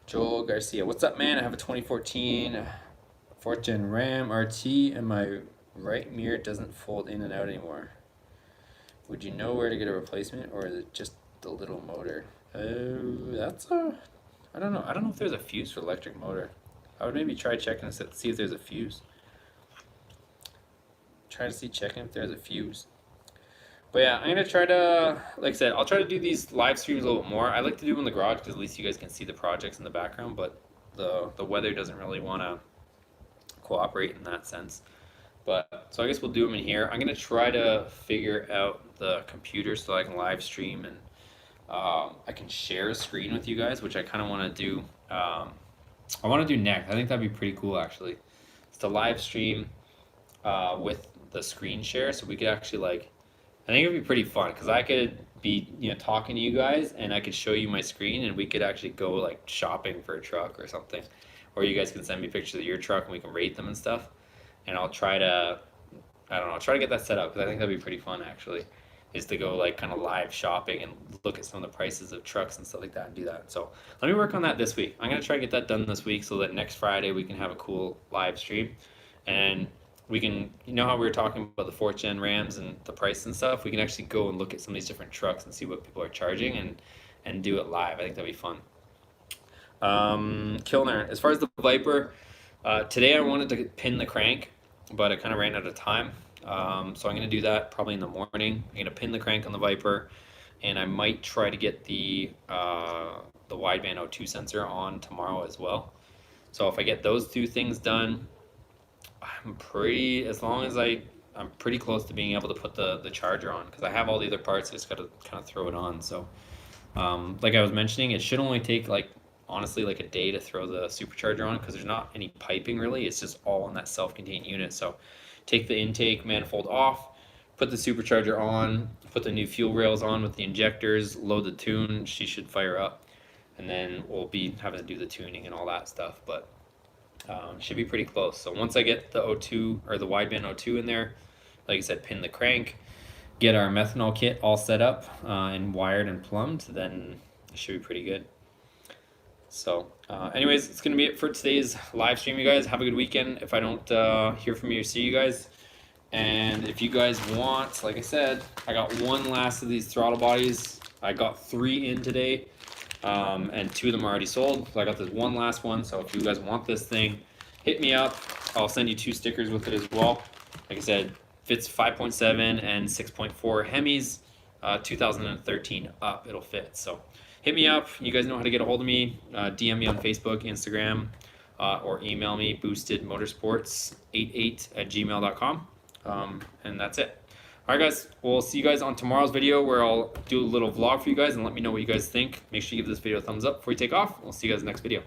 Joel Garcia, what's up, man? I have a 2014 4th Gen Ram RT and my right mirror doesn't fold in and out anymore. Would you know where to get a replacement, or is it just the little motor? That's a... I don't know. I don't know if there's a fuse for electric motor. I would maybe try checking to see if there's a fuse. Checking if there's a fuse. But yeah, I'm gonna try to, like I said, I'll try to do these live streams a little bit more. I like to do them in the garage because at least you guys can see the projects in the background, but the weather doesn't really want to cooperate in that sense. But so I guess we'll do them in here. I'm gonna try to figure out the computer so I can live stream and I can share a screen with you guys, which I kind of want to do. I want to do next. I think that'd be pretty cool actually. It's to live stream with the screen share, so we could actually like. I think it'd be pretty fun because I could be, talking to you guys and I could show you my screen and we could actually go like shopping for a truck or something. Or you guys can send me pictures of your truck and we can rate them and stuff. And I'll try to, I don't know, I'll try to get that set up because I think that'd be pretty fun actually. Is to go like kind of live shopping and look at some of the prices of trucks and stuff like that and do that. So let me work on that this week. I'm going to try to get that done this week so that next Friday we can have a cool live stream. And we can, how we were talking about the 4th Gen Rams and the price and stuff, we can actually go and look at some of these different trucks and see what people are charging and do it live. I think that'd be fun. Kilner, as far as the Viper, today I wanted to pin the crank, but I kind of ran out of time. So I'm going to do that probably in the morning. I'm going to pin the crank on the Viper, and I might try to get the wideband O2 sensor on tomorrow as well. So if I get those two things done, I'm pretty close to being able to put the charger on because I have all the other parts. I just got to kind of throw it on. So like I was mentioning, it should only take honestly like a day to throw the supercharger on because there's not any piping really. It's just all in that self-contained unit. So take the intake manifold off, put the supercharger on, put the new fuel rails on with the injectors, load the tune. She should fire up, and then we'll be having to do the tuning and all that stuff. But should be pretty close. So once I get the O2 or the wideband O2 in there, like I said, pin the crank, get our methanol kit all set up and wired and plumbed, then it should be pretty good. So anyways, it's gonna be it for today's live stream. You guys have a good weekend. If I don't hear from you or see you guys, and if you guys want, like I said, I got one last of these throttle bodies. I got 3 in today. And 2 of them are already sold. So I got this one last one. So if you guys want this thing, hit me up. I'll send you 2 stickers with it as well. Like I said, fits 5.7 and 6.4 Hemis, 2013 up. It'll fit. So hit me up. You guys know how to get a hold of me. DM me on Facebook, Instagram, or email me boostedmotorsports88@gmail.com. And that's it. Alright guys, we'll see you guys on tomorrow's video where I'll do a little vlog for you guys and let me know what you guys think. Make sure you give this video a thumbs up before you take off. We'll see you guys in the next video.